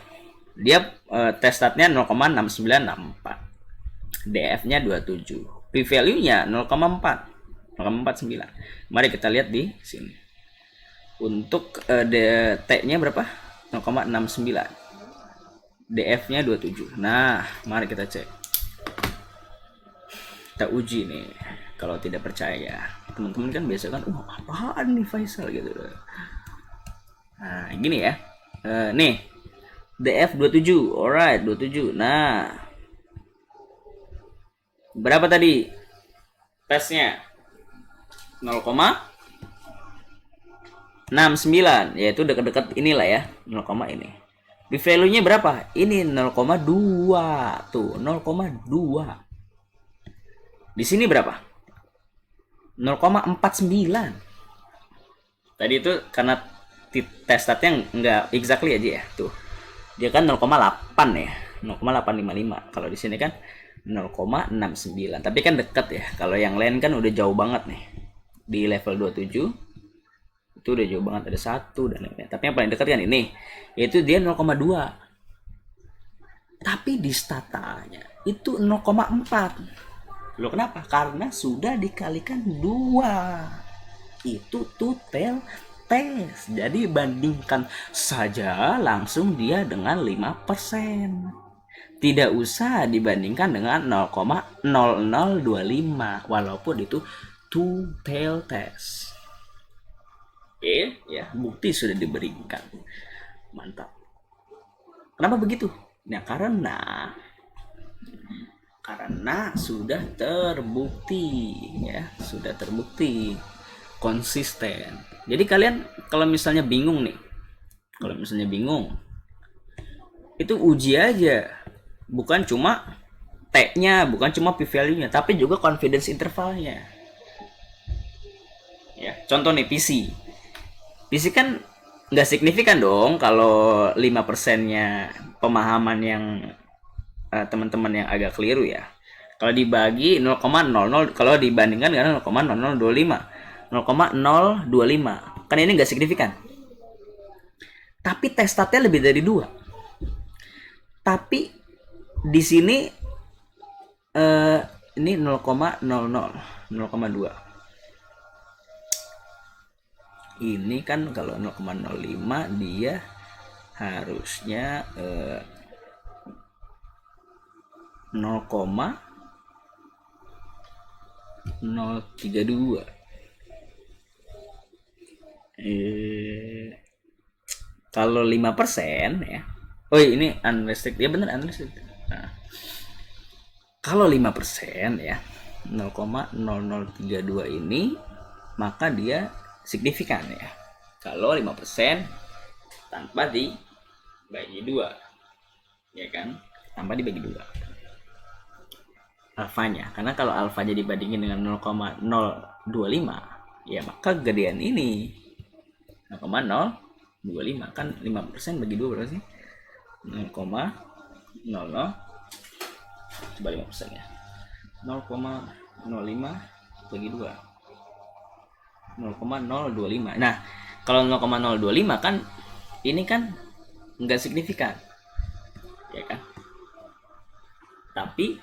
Speaker 1: Dia test statnya 0,6964. DF-nya 27. P-value-nya 0,49. Mari kita lihat di sini. Untuk T-nya berapa? 0,69. DF-nya 27. Nah, mari kita cek. Kita uji nih. Kalau tidak percaya, teman-teman kan biasa kan, apaan nih Faisal gitu. Nah, gini ya. Nih, DF 27. Alright, 27. Nah, berapa tadi tesnya? 0,69, yaitu dekat-dekat inilah ya, 0, ini. Di value-nya berapa? Ini 0,2. Tuh, 0,2. Di sini berapa? 0,49. Tadi itu karena tes statnya nggak exactly aja ya. Tuh. Dia kan 0,8 ya. 0,855. Kalau di sini kan 0,69. Tapi kan dekat ya. Kalau yang lain kan udah jauh banget nih. Di level 27 itu udah jauh banget, ada 1 dan lain-lain. Tapi yang paling dekat kan ini, yaitu dia 0,2. Tapi di statanya itu 0,4. Loh kenapa? Karena sudah dikalikan 2. Itu total tes. Jadi bandingkan saja langsung dia dengan 5%. Tidak usah dibandingkan dengan 0,0025 walaupun itu two-tail test. Oke, ya, bukti sudah diberikan. Mantap. Kenapa begitu? Nah, karena sudah terbukti ya, sudah terbukti konsisten. Jadi kalian kalau misalnya bingung nih, itu uji aja. Bukan cuma T-nya, bukan cuma p-value-nya, tapi juga confidence intervalnya. Ya, contoh nih PC. PC kan nggak signifikan dong kalau 5%-nya pemahaman yang teman-teman yang agak keliru ya. Kalau dibagi 0,00, kalau dibandingkan dengan 0,0025, 0,025, kan ini nggak signifikan. Tapi tes statnya lebih dari 2. Tapi di sini ini 0,00, 0,2. Ini kan kalau 0,05 dia harusnya 0,032. Kalau 5% ya. Oh ini unrestricted. Ya benar unrestricted. Nah, kalau 5% ya 0,0032 ini maka dia signifikan ya. Kalau 5% tanpa dibagi 2. Ya kan? Tanpa dibagi 2. Alfanya. Karena kalau alfanya dibandingin dengan 0,025 ya maka gedean ini 0,025 kan 5% bagi 2 berapa sih? 0,00 coba 5% ya. 0,05 bagi 2, 0,025. Nah, kalau 0,025 kan ini kan nggak signifikan, ya kan? Tapi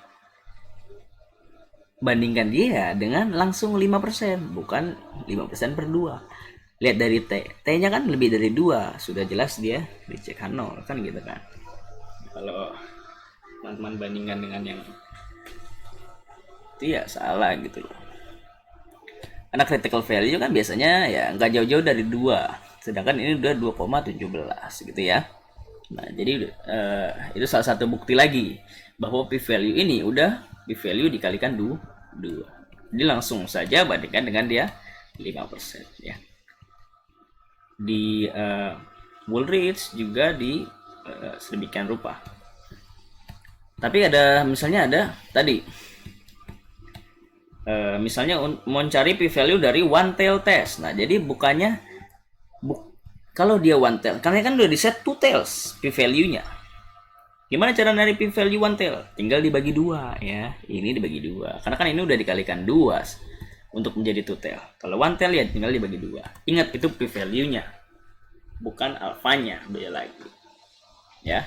Speaker 1: bandingkan dia dengan langsung 5%, bukan 5% per 2. Lihat dari T, T-nya kan lebih dari 2, sudah jelas dia dicek H0 kan gitu kan. Kalau teman-teman bandingkan dengan yang itu ya salah gitu loh. Karena critical value kan biasanya ya nggak jauh-jauh dari 2, sedangkan ini udah 2,17 gitu ya. Nah, jadi itu salah satu bukti lagi bahwa p-value ini udah p-value dikalikan 2. Jadi langsung saja bandingkan dengan dia 5% ya. Di Woolrich juga di sedemikian rupa. Tapi ada misalnya ada tadi misalnya mau cari p-value dari one tail test. Nah, jadi bukannya kalau dia one tail, karena kan udah di set two tails p-value-nya. Gimana cara nyari p-value one tail? Tinggal dibagi 2 ya. Ini dibagi 2. Karena kan ini udah dikalikan 2 untuk menjadi two tail. Kalau one tail ya tinggal dibagi 2. Ingat itu p-value-nya. Bukan alfanya, beda lagi. Ya.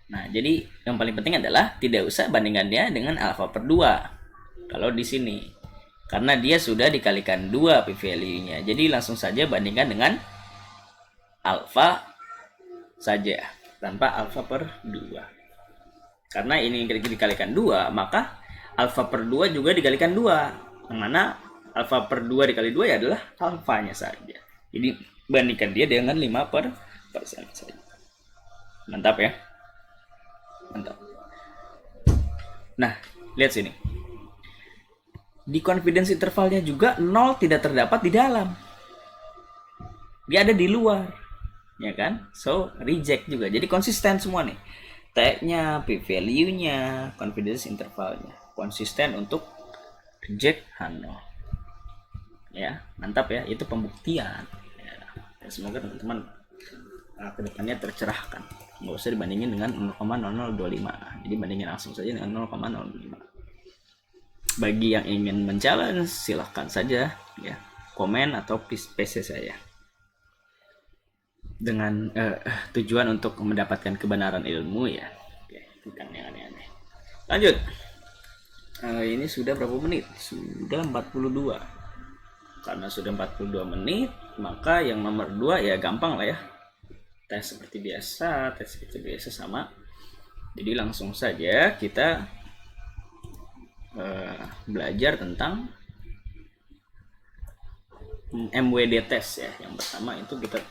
Speaker 1: Nah, jadi yang paling penting adalah tidak usah bandingkannya dengan alfa per 2. Kalau di sini. Karena dia sudah dikalikan 2 p-value-nya. Jadi langsung saja bandingkan dengan alfa saja. Tanpa alfa per 2. Karena ini dikalikan 2, maka alfa per 2 juga dikalikan 2. Yang mana alfa per 2 dikali 2 ya adalah alfanya saja. Jadi bandingkan dia dengan 5% saja. Mantap ya. Mantap. Nah, lihat sini. Di confidence intervalnya juga 0 tidak terdapat di dalam. Dia ada di luar. Ya kan? So, reject juga. Jadi konsisten semua nih. T-nya, p-value-nya, confidence intervalnya. Konsisten untuk reject H0. Ya, mantap ya. Itu pembuktian. Ya, semoga teman-teman kedepannya tercerahkan. Nggak usah dibandingin dengan 0,0025. Jadi bandingin langsung saja dengan 0,025. Bagi yang ingin men-challenge, silahkan saja ya komen atau PC saya dengan tujuan untuk mendapatkan kebenaran ilmu ya. Oke, bukan yang aneh-aneh. Lanjut. Ini sudah berapa menit? Sudah 42. Karena sudah 42 menit, maka yang nomor 2 ya gampang lah ya. Tes seperti biasa sama. Jadi langsung saja kita belajar tentang MWD test ya. Yang pertama itu kita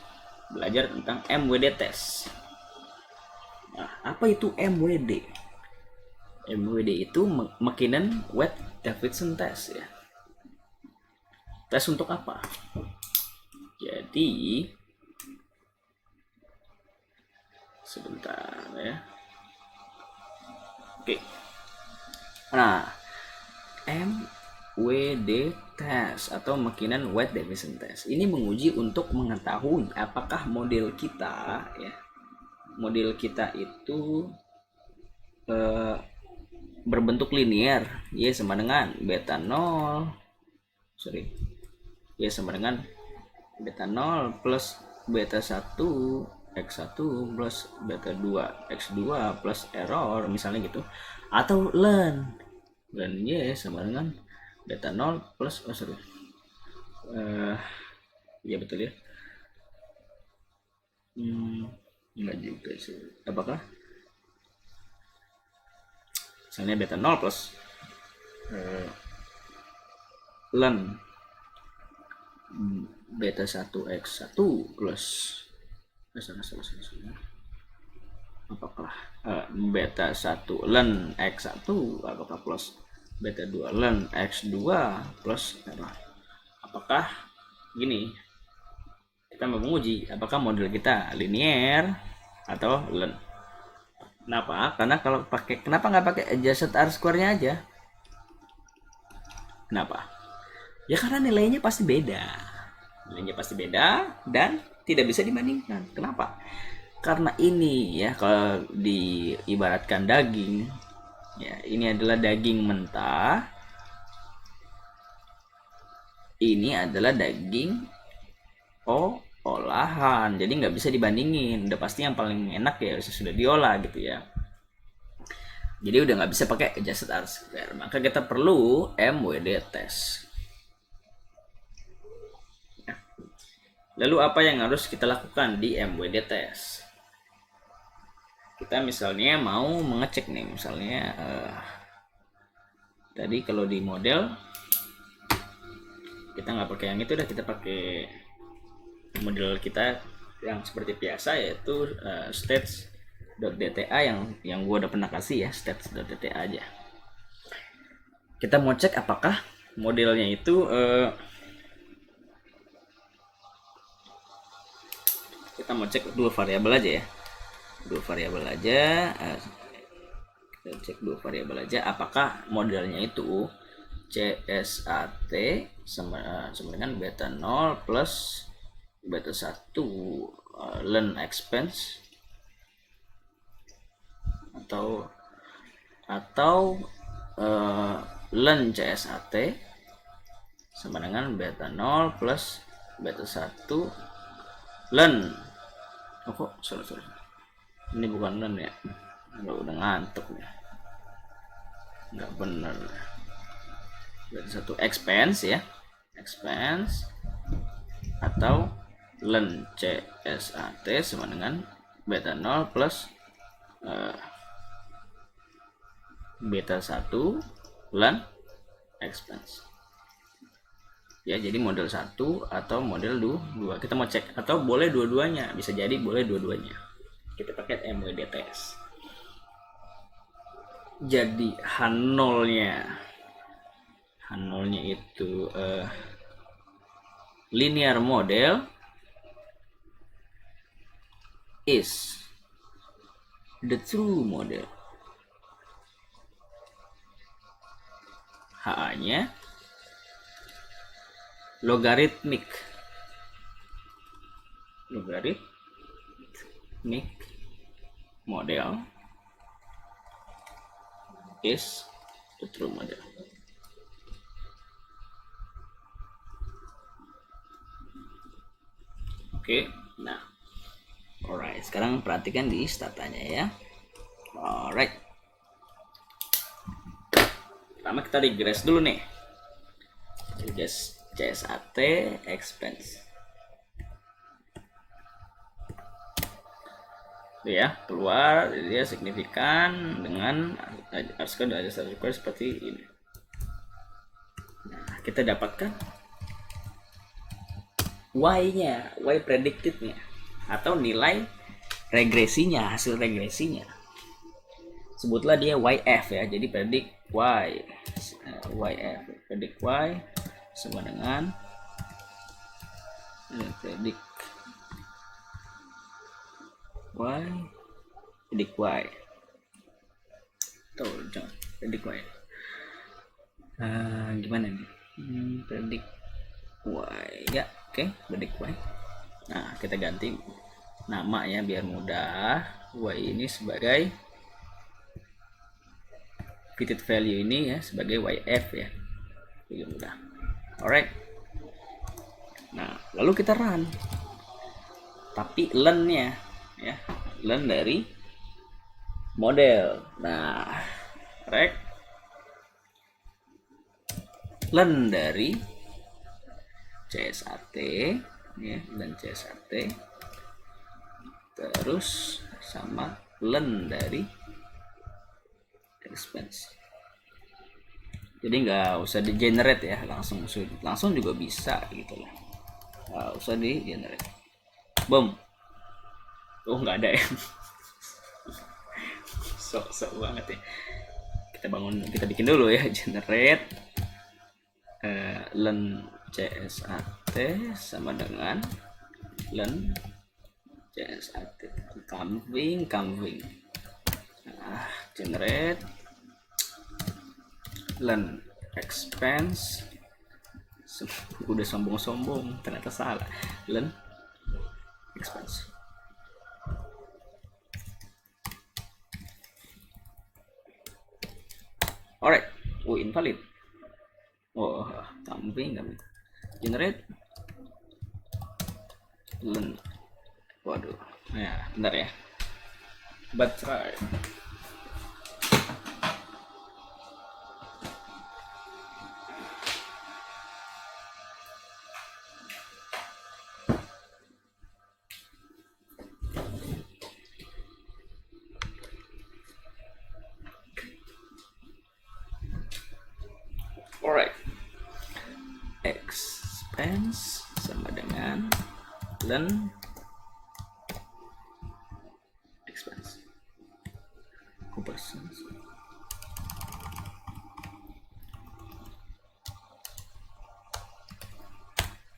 Speaker 1: belajar tentang MWD test. Nah, apa itu MWD? MWD itu McKinnon-Wade-Davidson test ya. Tes untuk apa? Jadi sebentar ya. Oke. Nah, MWD test atau McKinnon-Wade-Davidson test ini menguji untuk mengetahui apakah model kita itu berbentuk linear, y sama dengan beta 0 y sama dengan beta 0 plus beta 1 x1 plus beta 2 x2 plus error misalnya gitu, atau ln y sama dengan beta 0 plus ya betul ya, enggak juga sih, apakah misalnya beta 0 plus ln beta 1 x1 plus apakah beta 1 ln x1 apakah plus beta 2 ln x2 plus apakah gini, kita mau menguji apakah model kita linear atau ln. Kenapa? Karena kalau kenapa nggak pakai adjusted R-square-nya aja? Kenapa? Ya karena nilainya pasti beda. Dan tidak bisa dibandingkan. Kenapa? Karena ini ya kalau diibaratkan daging, Ya, ini adalah daging mentah. Ini adalah daging olahan. Jadi nggak bisa dibandingin. Udah pasti yang paling enak ya sudah diolah gitu ya. Jadi udah nggak bisa pakai adjusted R-square. Maka kita perlu MWD test. Lalu apa yang harus kita lakukan di MWD test? Kita misalnya mau mengecek nih, misalnya tadi kalau di model kita nggak pakai yang itu, udah kita pakai model kita yang seperti biasa, yaitu stats.dta yang gue udah pernah kasih ya, stats.dta aja. Kita mau cek apakah modelnya itu kita mau cek dua variabel aja ya, kita cek dua variabel aja apakah modelnya itu CSAT sama dengan beta 0 plus beta 1 learn expense atau learn CSAT sama dengan beta 0 plus beta 1 learn. Oh kok sorry, ini bukan learn ya, udah ngantuk ya, nggak bener. Beta 1 expense ya, expense atau learn CSAT sama dengan beta 0 plus beta 1 learn expense ya. Jadi model 1 atau model 2 kita mau cek, atau boleh dua-duanya, bisa jadi boleh dua-duanya. Kita pakai MWD test. Jadi H0-nya itu linear model is the true model. H-nya logarithmic model is the true model. Oke, nah, alright. Sekarang perhatikan di statanya ya. Alright. Pertama kita regress dulu nih. Regress CSAT expense. Tuh ya, keluar dia signifikan dengan R-square dan adjusted R-square seperti ini. Nah, kita dapatkan Y-nya, Y predicted-nya, atau nilai regresinya, hasil regresinya. Sebutlah dia YF ya, jadi predict Y, YF, predict Y sama dengan predict Y, predict Y. Tuh, jangan predict Y. Gimana nih? Predict Y ya, oke, predict Y. Nah, kita ganti nama ya biar mudah. Y ini sebagai fitted value ini ya sebagai YF ya, biar mudah. Alright. Nah, lalu kita run. Tapi learn-nya ya, learn dari model. Nah, learn dari CSAT ya, dan CSAT terus sama learn dari expense. Jadi nggak usah di generate ya, langsung juga bisa gitu lah, nggak usah di generate. Boom. Oh, nggak ada ya. sok banget ya. Kita bikin dulu ya, generate learn CSAT sama dengan learn CSAT kambing. Nah, generate learn expense. Udah sombong ternyata salah. Learn expense. Alright. Invalid. Tapi nggak generate len. Waduh. Nah, bentar ya. But try. Alright. Expense sama dengan len expense. Conversions.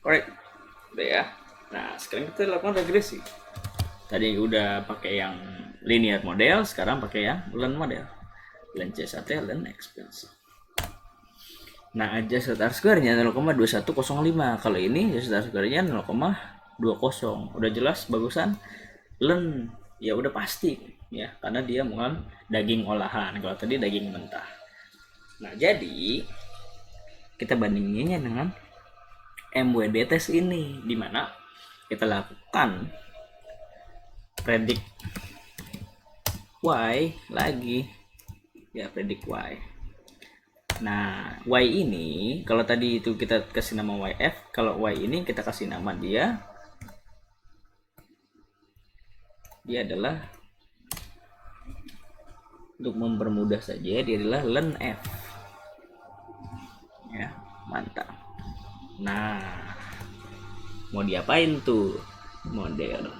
Speaker 1: Alright. Udah ya. Nah, sekarang kita lakukan regresi. Tadi udah pakai yang linear model, sekarang pakai yang len model. Len C1, len expense. Nah, adjusted R-square-nya 0,2105. Kalau ini adjusted R-square-nya 0,20. Udah jelas bagusan len. Ya udah pasti ya, karena dia bukan daging olahan. Kalau tadi daging mentah. Nah, jadi kita bandinginnya dengan MWD test ini, dimana kita lakukan predict Y lagi ya, predict Y. Nah, Y ini kalau tadi itu kita kasih nama YF, kalau Y ini kita kasih nama dia adalah, untuk mempermudah saja, dia adalah len F ya, mantap. Nah, mau diapain tuh model?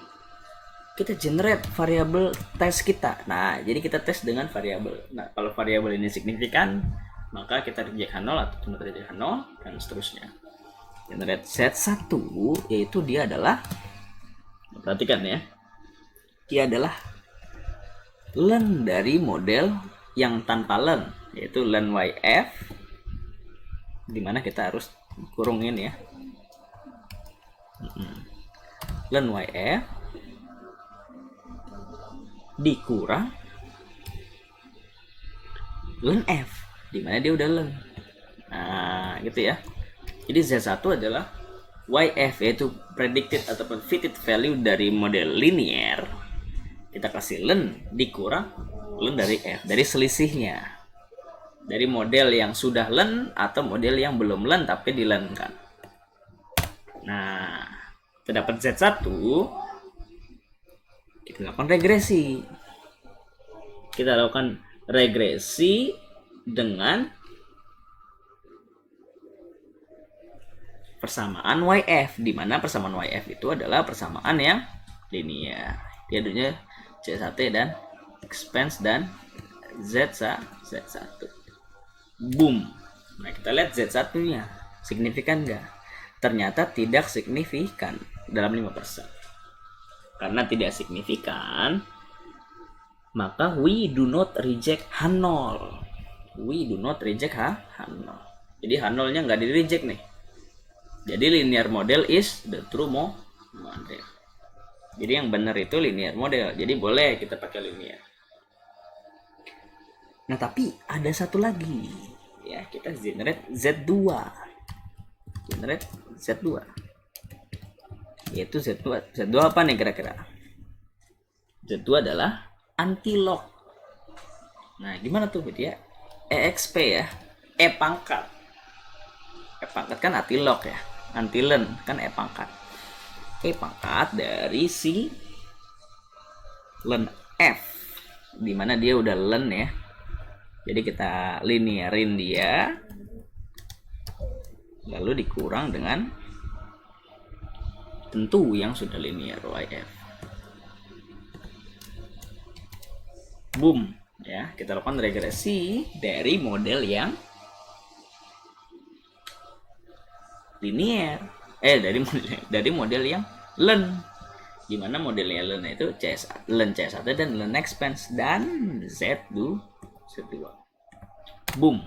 Speaker 1: Kita generate variabel tes kita. Nah, jadi kita tes dengan variabel. Nah, kalau variabel ini signifikan, maka kita reject H0 atau cuma reject H0 dan seterusnya. Generate Z1 yaitu dia adalah, perhatikan ya, dia adalah len dari model yang tanpa len, yaitu len YF, dimana kita harus kurungin ya, len YF dikurang len F, dimana dia udah len. Nah, gitu ya. Jadi Z1 adalah YF, yaitu predicted ataupun fitted value dari model linear. Kita kasih len dikurang len dari F, dari selisihnya, dari model yang sudah len atau model yang belum len tapi dilenkan. Nah, kita dapat Z1, kita lakukan regresi. Kita lakukan regresi dengan persamaan YF, di mana persamaan YF itu adalah persamaan yang linear. Dia adanya C1 dan expense dan Z1. Boom. Nah, kita lihat Z1-nya signifikan nggak? Ternyata tidak signifikan dalam 5%. Karena tidak signifikan, maka we do not reject H0. We do not reject H0. Jadi H0-nya nggak di reject nih. Jadi linear model is the true model. Jadi yang benar itu linear model. Jadi boleh kita pakai linear. Nah, tapi ada satu lagi. Ya, kita generate Z2. Generate Z2. Yaitu Z2. Z2 apa nih kira-kira? Z2 adalah anti-lock. Nah, gimana tuh gitu ya? EXP ya. E pangkat. E pangkat kan anti-lock ya. Anti-len kan E pangkat. E pangkat dari si len F, dimana dia udah len ya. Jadi kita linearin dia, lalu dikurang dengan tentu yang sudah linear YF. Boom ya, kita lakukan regresi dari model yang linear, dari model yang len, dimana modelnya len itu len C1 dan len expense dan Z2. Boom.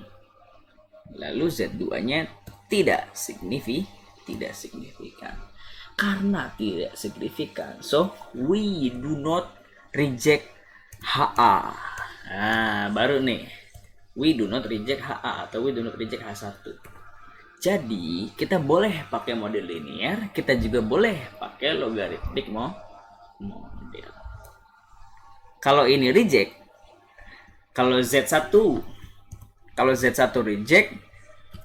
Speaker 1: Lalu Z2-nya tidak signifikan. Karena tidak signifikan, so we do not reject HA. Nah, baru nih we do not reject HA atau we do not reject H1. Jadi kita boleh pakai model linear, kita juga boleh pakai logaritmik model. Kalau ini reject, kalau Z1 reject,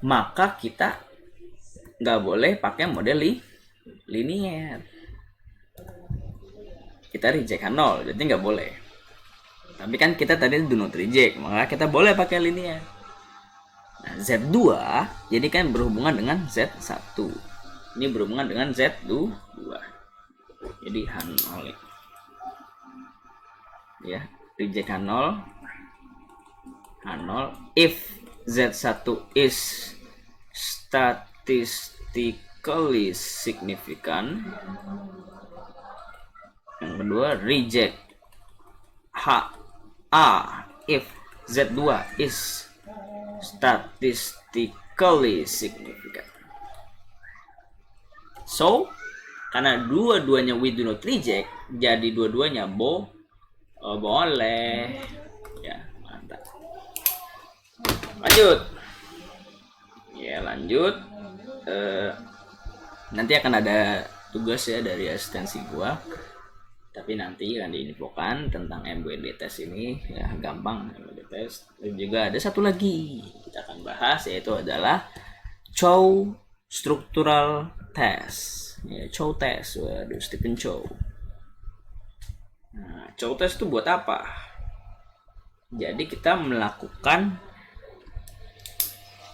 Speaker 1: maka kita nggak boleh pakai model linear. Kita reject H0, jadi nggak boleh. Tapi kan kita tadi do not reject, maka kita boleh pakai linear. Nah, Z2 jadi kan berhubungan dengan Z1. Ini berhubungan dengan Z2. Jadi H0. Ya, reject H0. If Z1 is statistically significant. Yang kedua, reject HA if Z2 is statistically significant. So, karena dua-duanya we do not reject, jadi dua-duanya boleh. Ya, mantap. Lanjut. Ya, lanjut. Nanti akan ada tugas ya dari asistensi gua. Tapi nanti akan diinfokan tentang MBD test ini, ya gampang MBD test. Dan juga ada satu lagi kita akan bahas, yaitu adalah Chow Structural Test. Ya, Chow Test, waduh, Stephen Chow. Nah, Chow Test itu buat apa? Jadi kita melakukan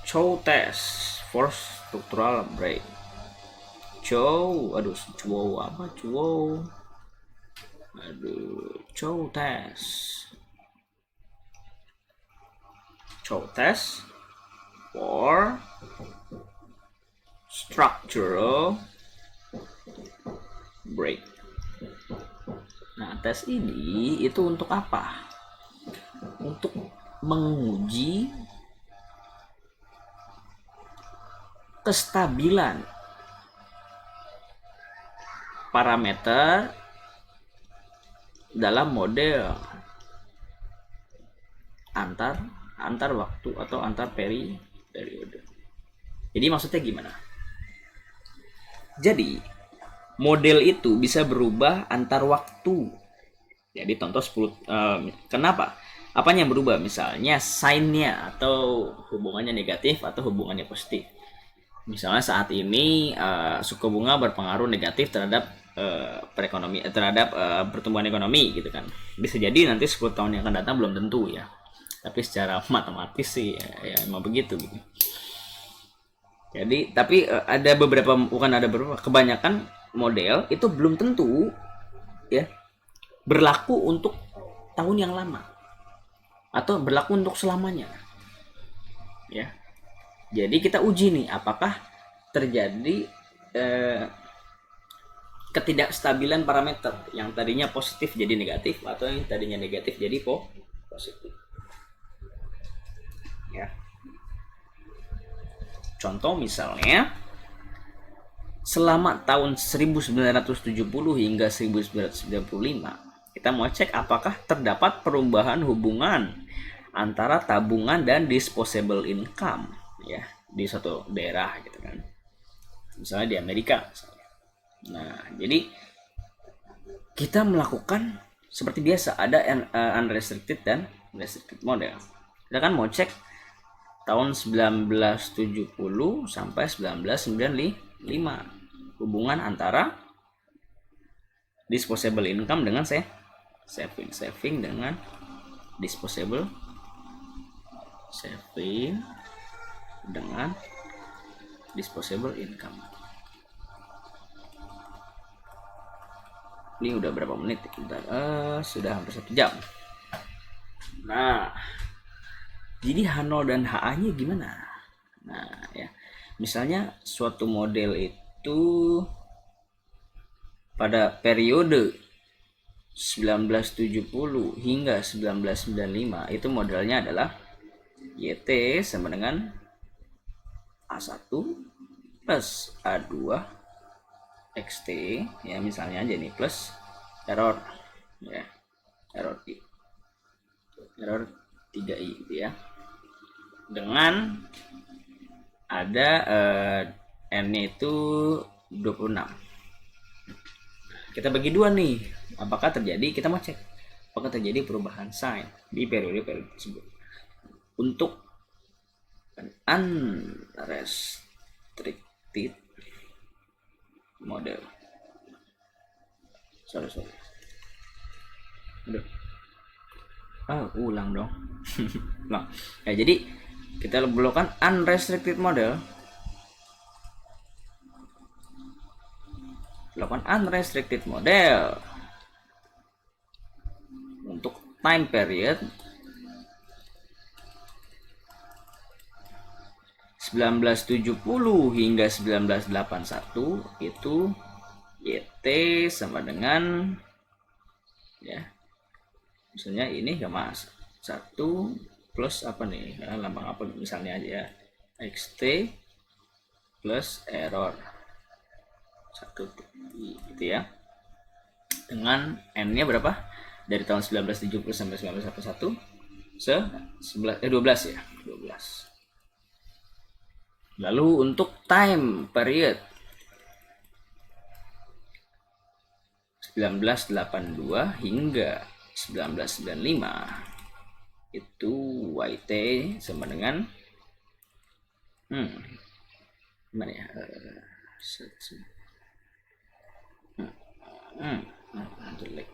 Speaker 1: Chow Test for Structural Break. Chow Test. Chow Test for structural break. Nah, tes ini itu untuk apa? Untuk menguji kestabilan parameter dalam model antar waktu atau antar periode. Jadi maksudnya gimana? Jadi model itu bisa berubah antar waktu. Jadi contoh 10 kenapa? Apanya yang berubah? Misalnya sign-nya atau hubungannya negatif atau hubungannya positif. Misalnya saat ini suku bunga berpengaruh negatif terhadap terhadap pertumbuhan ekonomi gitu kan. Bisa jadi nanti 10 tahun yang akan datang belum tentu ya. Tapi secara matematis sih ya emang begitu gitu. Jadi tapi kebanyakan model itu belum tentu ya berlaku untuk tahun yang lama atau berlaku untuk selamanya. Ya. Jadi kita uji nih apakah terjadi ketidakstabilan parameter yang tadinya positif jadi negatif atau yang tadinya negatif jadi positif. Ya. Contoh misalnya selama tahun 1970 hingga 1995 kita mau cek apakah terdapat perubahan hubungan antara tabungan dan disposable income ya di suatu daerah gitu kan. Misalnya di Amerika misalnya. Nah, jadi kita melakukan seperti biasa ada unrestricted dan restricted model. Kita kan mau cek tahun 1970 sampai 1995 hubungan antara disposable income dengan saving dengan disposable saving dengan disposable income. Ini udah berapa menit? Sudah hampir 1 jam. Nah, jadi H0 dan HA-nya gimana? Nah, ya. Misalnya suatu model itu pada periode 1970 hingga 1995 itu modelnya adalah YT sama dengan A1 plus A2 XT ya misalnya aja nih plus error ya error 3i gitu ya. dengan ada n-nya itu 26. Kita bagi dua nih, apakah terjadi, kita mau cek apakah terjadi perubahan sign di periode tersebut. Untuk unrestricted model, sorry ulang dong. Nah, jadi kita melakukan unrestricted model. Lakukan unrestricted model untuk time period 1970 hingga 1981 itu YT sama dengan, ya, misalnya ini gamma 1 plus apa nih, lambang apa misalnya aja ya, XT plus error 1 gitu ya, dengan n-nya berapa, dari tahun 1970 sampai 1981 12 ya, 12. Lalu untuk time period 1982 hingga 1995 itu YT sama dengan gimana ya, jelek.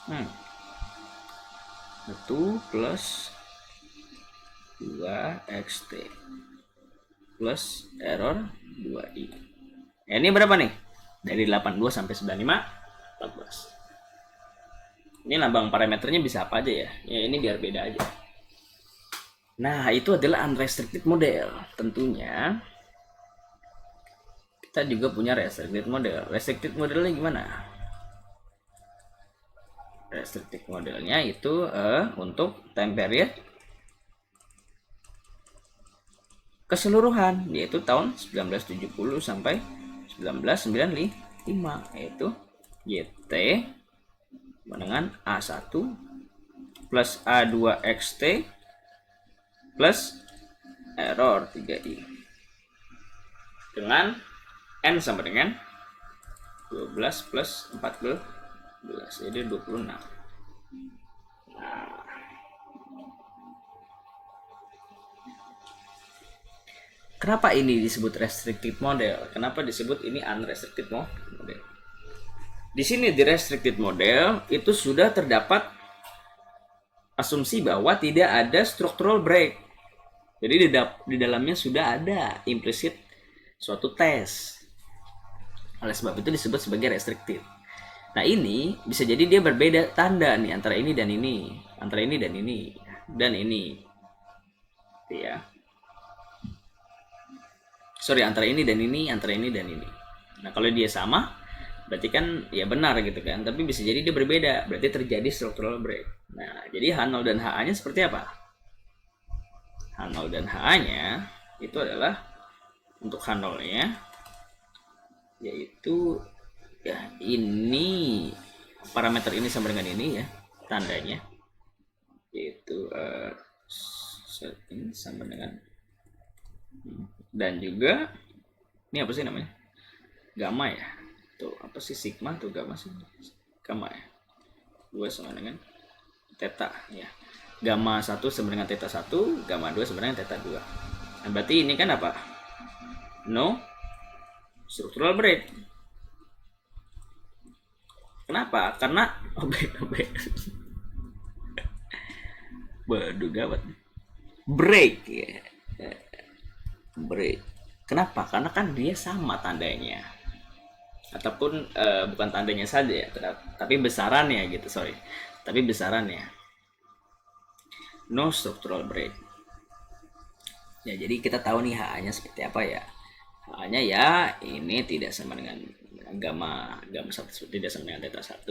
Speaker 1: 1 plus 2 XT plus error 2i. Ini berapa nih? Dari 82 sampai 95 14. Ini lambang parameternya bisa apa aja ya? Ya ini biar beda aja. Nah, itu adalah unrestricted model. Tentunya kita juga punya restricted model. Restricted modelnya gimana? Restricted modelnya itu untuk time period keseluruhan, yaitu tahun 1970 sampai 1995, yaitu YT dengan A1 plus A2 XT plus error 3i dengan n sama dengan 12 plus 14, jadi 26. Nah, kenapa ini disebut restricted model? Kenapa disebut ini unrestricted model? Di sini di restricted model itu sudah terdapat asumsi bahwa tidak ada structural break. Jadi di dalamnya sudah ada implicit suatu tes. Oleh sebab itu disebut sebagai restricted. Nah, ini bisa jadi dia berbeda tanda nih antara ini dan ini, antara ini dan ini, dan ini. Ya. Sorry, antara ini dan ini, antara ini dan ini. Nah, kalau dia sama, berarti kan ya benar gitu kan. Tapi bisa jadi dia berbeda, berarti terjadi structural break. Nah, jadi H0 dan HA-nya seperti apa? H0 dan HA-nya itu adalah untuk H0-nya yaitu ya ini parameter ini sama dengan ini ya, tandanya yaitu ini sama dengan, dan juga ini apa sih namanya, gamma ya, tuh apa sih, sigma tuh gamma sih, gamma ya, 2 sama dengan theta ya, gamma 1 sama dengan theta 1, gamma 2 sama dengan theta 2. Nah, berarti ini kan apa, no structural break. Kenapa? Karena waduh gawat, break ya, break. Kenapa? Karena kan dia sama tandanya, ataupun bukan tandanya saja ya, tapi besarannya gitu, tapi besarannya no structural break. Ya, jadi kita tahu nih HA-nya seperti apa ya. HA-nya ya ini tidak sama dengan gamma 1, tidak sama dengan theta 1.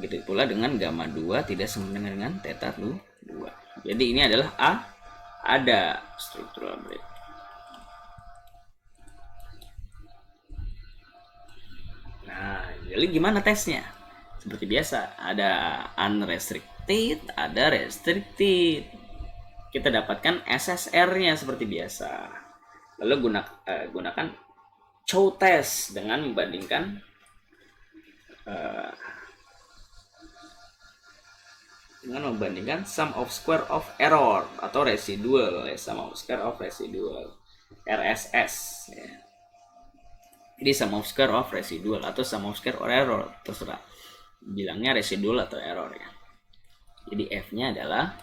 Speaker 1: Begitu pula dengan gamma 2 tidak sama dengan theta 2. Jadi ini adalah ada structural break. Nah, jadi gimana tesnya? seperti biasa, ada unrestricted, ada restricted. Kita dapatkan SSR-nya seperti biasa. Lalu gunakan Chow test dengan membandingkan sum of square of error atau residual, sum of square of residual, RSS ya. Jadi sum of square of residual atau sum of square of error, terserah bilangnya residual atau error ya. Jadi F-nya adalah,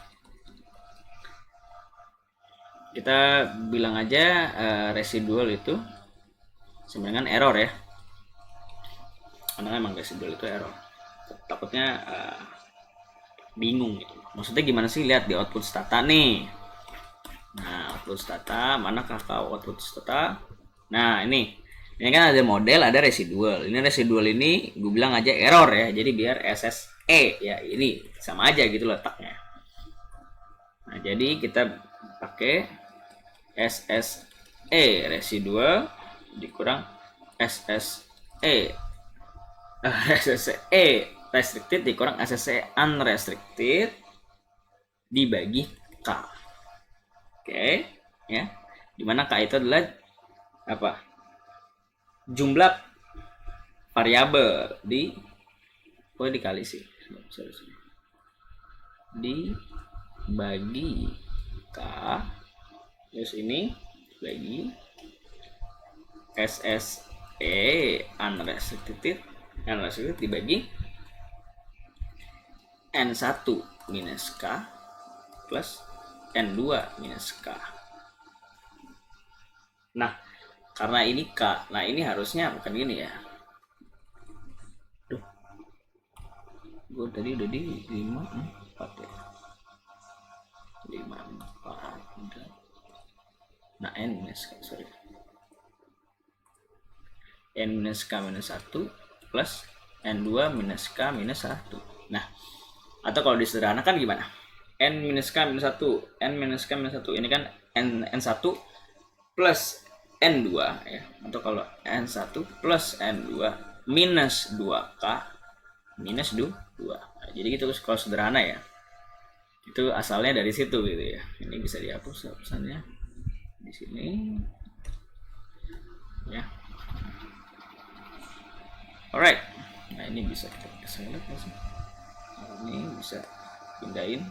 Speaker 1: kita bilang aja residual itu sama dengan error ya, karena emang residual itu error. Takutnya bingung gitu. Maksudnya gimana sih, lihat di output stata nih. Nah, output stata, mana kakak output stata? Nah, ini kan ada model, ada residual. Ini residual ini gue bilang aja error ya. Jadi biar SSE ya, ini sama aja gitu letaknya. Nah, jadi kita pakai SSE residual dikurang SSE restricted dikurang SSE unrestricted dibagi K. Oke, ya. Dimana K itu adalah apa? Jumlah variabel dikali sih. Dibagi K. Terus ini bagi SSE unrestricted dibagi N1 minus K plus N2 minus K. Nah, karena ini K, nah ini harusnya bukan gini ya. Duh, gue tadi udah di 54 ya. 54. Nah, N minus K, sorry. N minus K minus 1 plus N2 minus K minus 1. Nah, atau kalau disederhanakan gimana? N minus K minus 1, N minus K minus 1. Ini kan N1 plus N2 ya. Atau kalau N1 plus N2 minus 2K minus 2. Nah, jadi gitu kalau sederhana ya. Itu asalnya dari situ gitu ya. Ini bisa dihapus hapusannya di sini. Ya. Alright. Nah, ini bisa kita select ya. Ini bisa pindahin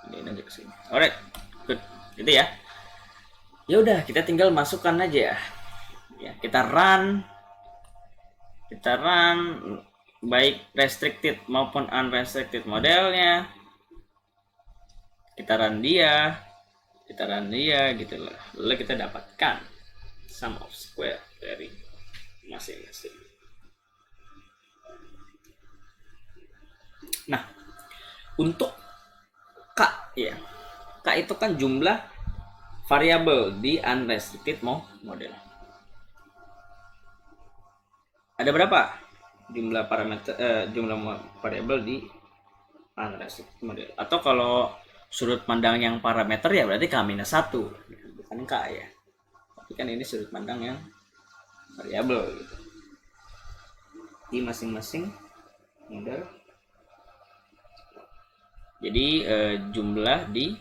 Speaker 1: aja ke sini. Alright, good, gitu ya. Ya udah, kita tinggal masukkan aja ya. Kita run baik restricted maupun unrestricted modelnya. Kita run dia gitu loh. Lalu kita dapatkan sum of square dari masing-masing. Nah, untuk K ya. K itu kan jumlah variabel di unrestricted model. Ada berapa jumlah parameter jumlah variabel di unrestricted model? Atau kalau sudut pandang yang parameter ya berarti K-1, bukan K ya. Tapi kan ini sudut pandang yang variabel gitu. Di masing-masing model. Jadi jumlah di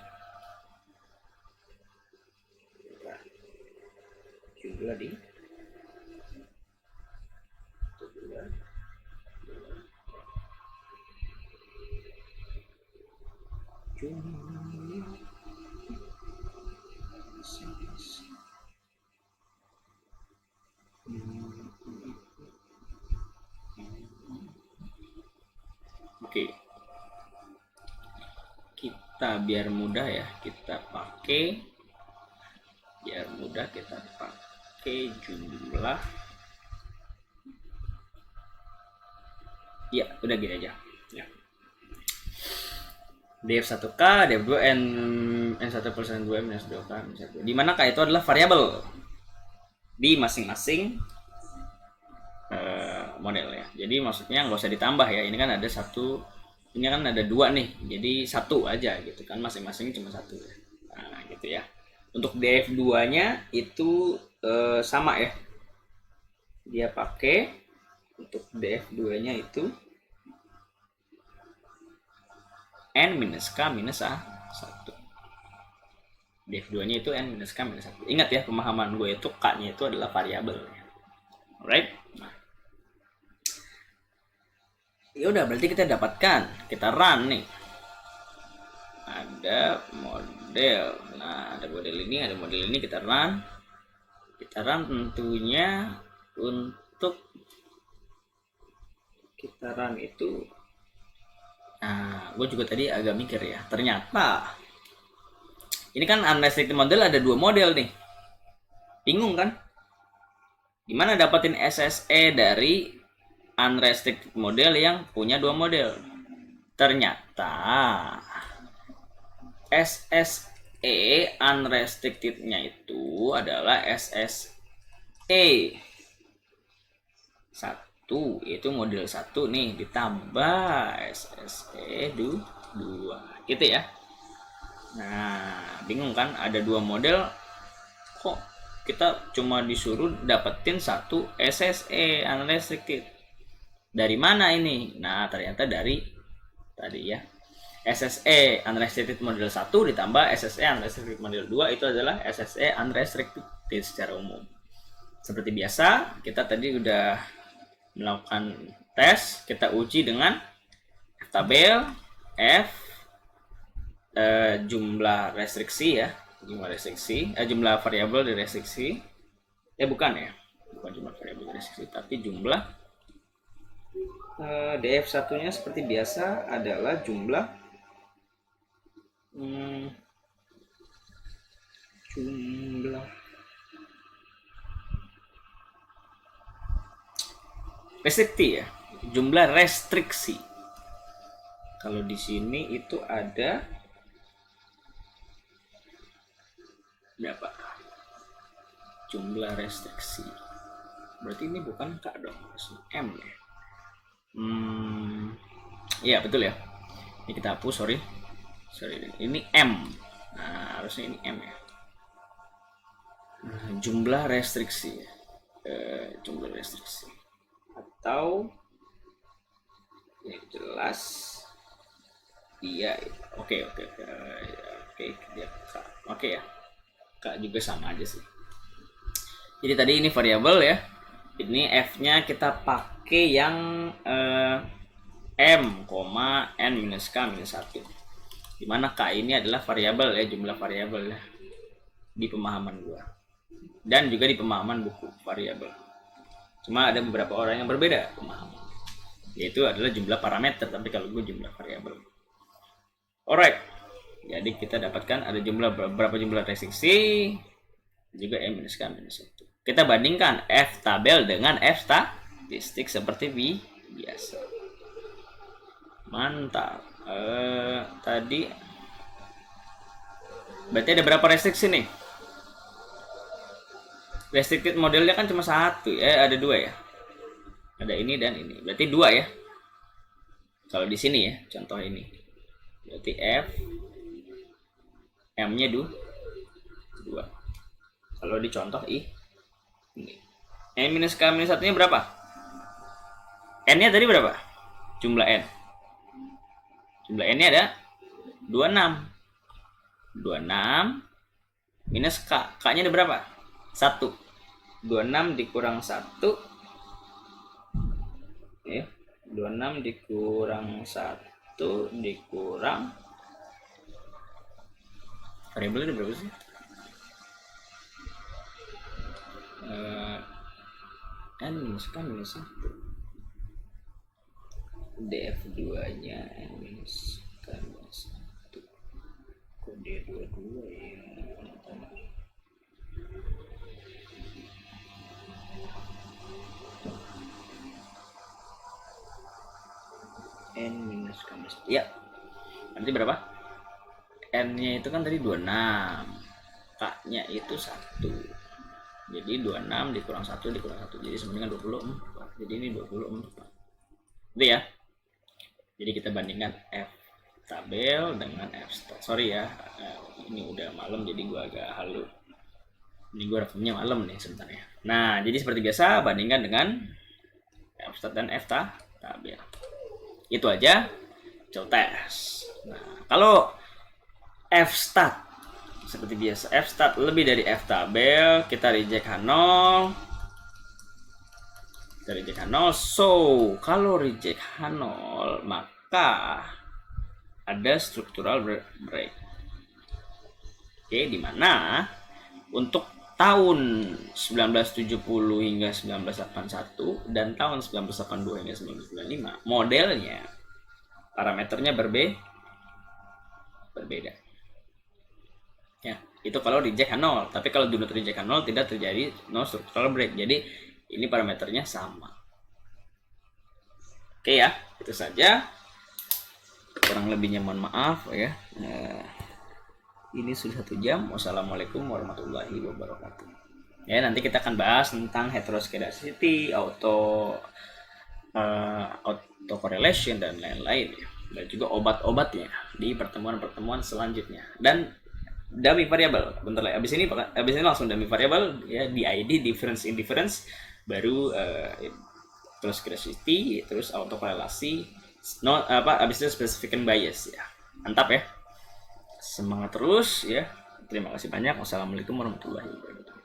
Speaker 1: Oke. Kita biar mudah ya, kita pakai jumlah. Ya, udah gini aja. Ya. df1k, df2 n1 plus n2 minus 2k minus 1. Di mana k itu adalah variabel di masing-masing model ya. Jadi maksudnya nggak usah ditambah ya. Ini kan ada satu, ini kan ada dua nih. Jadi satu aja gitu kan, masing-masing cuma satu ya. Nah, gitu ya. Untuk df2-nya itu sama ya. Dia pakai Untuk df2 nya itu n minus k minus a1. df2 nya itu n minus k minus 1. Ingat ya, pemahaman gue itu k nya itu adalah variabel. Alright, nah, ya udah, berarti kita dapatkan, kita run nih, ada model, nah ada model ini, kita run tentunya. Untuk kita run itu, nah gue juga tadi agak mikir ya, ternyata ini kan unrestricted model ada 2 model nih, bingung kan gimana dapetin SSE dari unrestricted model yang punya 2 model. Ternyata SSE unrestricted-nya itu adalah SSE 1, itu model 1 nih, ditambah SSE 2 gitu ya. Nah, bingung kan, ada 2 model, kok kita cuma disuruh dapetin 1 SSE unrestricted. Dari mana ini? Nah, ternyata dari tadi ya, SSE unrestricted model 1 ditambah SSE unrestricted model 2 itu adalah SSE unrestricted secara umum. Seperti biasa, kita tadi udah melakukan tes, kita uji dengan F tabel, F jumlah restriksi ya, jumlah variabel di restriksi, bukan jumlah variabel di restriksi, tapi jumlah df1 nya seperti biasa adalah jumlah restriksi ya, jumlah restriksi. Kalau di sini itu ada berapa? Jumlah restriksi. Berarti ini bukan K dong, harusnya M ya. Iya betul ya. Ini kita hapus, sorry. Ini M. Nah, harusnya ini M ya. Nah, jumlah restriksi. Jumlah restriksi. Atau ini jelas. Iya. Oke dia K. Oke ya. K juga sama aja sih. Jadi tadi ini variabel ya. Ini F-nya kita pakai yang M, N minus K minus 1. Dimana K ini adalah variabel ya, jumlah variabel ya, di pemahaman gua. Dan juga di pemahaman buku variabel. Cuma ada beberapa orang yang berbeda pemahaman. Yaitu adalah jumlah parameter, tapi kalau gue jumlah variabel. Alright. Jadi kita dapatkan ada berapa jumlah restriksi, juga M minus K minus 1. Kita bandingkan F tabel dengan F statistik seperti biasa. Mantap. Tadi berarti ada berapa restriksi nih? Restricted modelnya kan cuma 1 ya, ada 2 ya. Ada ini dan ini. Berarti 2 ya. Kalau di sini ya, contoh ini. Berarti F M-nya 2. Kalau di contoh ini N minus K minus 1 nya berapa? N nya tadi berapa? Jumlah N nya ada 26 minus K nya ada berapa? 1. 26 dikurang 1 ya, 26 dikurang 1 dikurang variabelnya berapa sih? N minus K minus 1, df2 nya N minus K minus 1, kok D22 ya, N minus K minus 1 ya, nanti berapa? N nya itu kan tadi 26, K nya itu 1, jadi 26 dikurang 1 dikurang 1, jadi sama dengan 24. Jadi ini 24. Itu ya. Jadi kita bandingkan F tabel dengan F stat. Sorry ya, ini udah malam jadi gua agak halu. Ini gua rekamnya malam nih sebenarnya. Nah, jadi seperti biasa bandingkan dengan F F stat dan F tabel. Itu aja test. Nah, kalau F stat seperti biasa, F stat lebih dari F tabel, kita reject H0. Kita reject H0. So, kalau reject H0, maka ada structural break. Oke, di mana untuk tahun 1970 hingga 1981 dan tahun 1982 hingga 1995 modelnya parameternya berbeda. Ya, itu kalau reject H0. Tapi kalau do not reject H0 tidak terjadi no structural break. Jadi ini parameternya sama. Oke ya, itu saja. Kurang lebihnya mohon maaf ya. Ini sudah 1 jam. Wassalamualaikum warahmatullahi wabarakatuh. Ya, nanti kita akan bahas tentang heteroscedasticity, auto correlation dan lain-lain ya. Dan juga obat-obatnya di pertemuan-pertemuan selanjutnya. Dan dummy variable. Bentar lagi. Abis ini langsung dummy variable ya, DID, difference indifference, baru heteroscedasticity, terus auto korelasi, abis itu specific bias ya. Mantap ya. Semangat terus ya. Terima kasih banyak. Wassalamualaikum warahmatullahi wabarakatuh.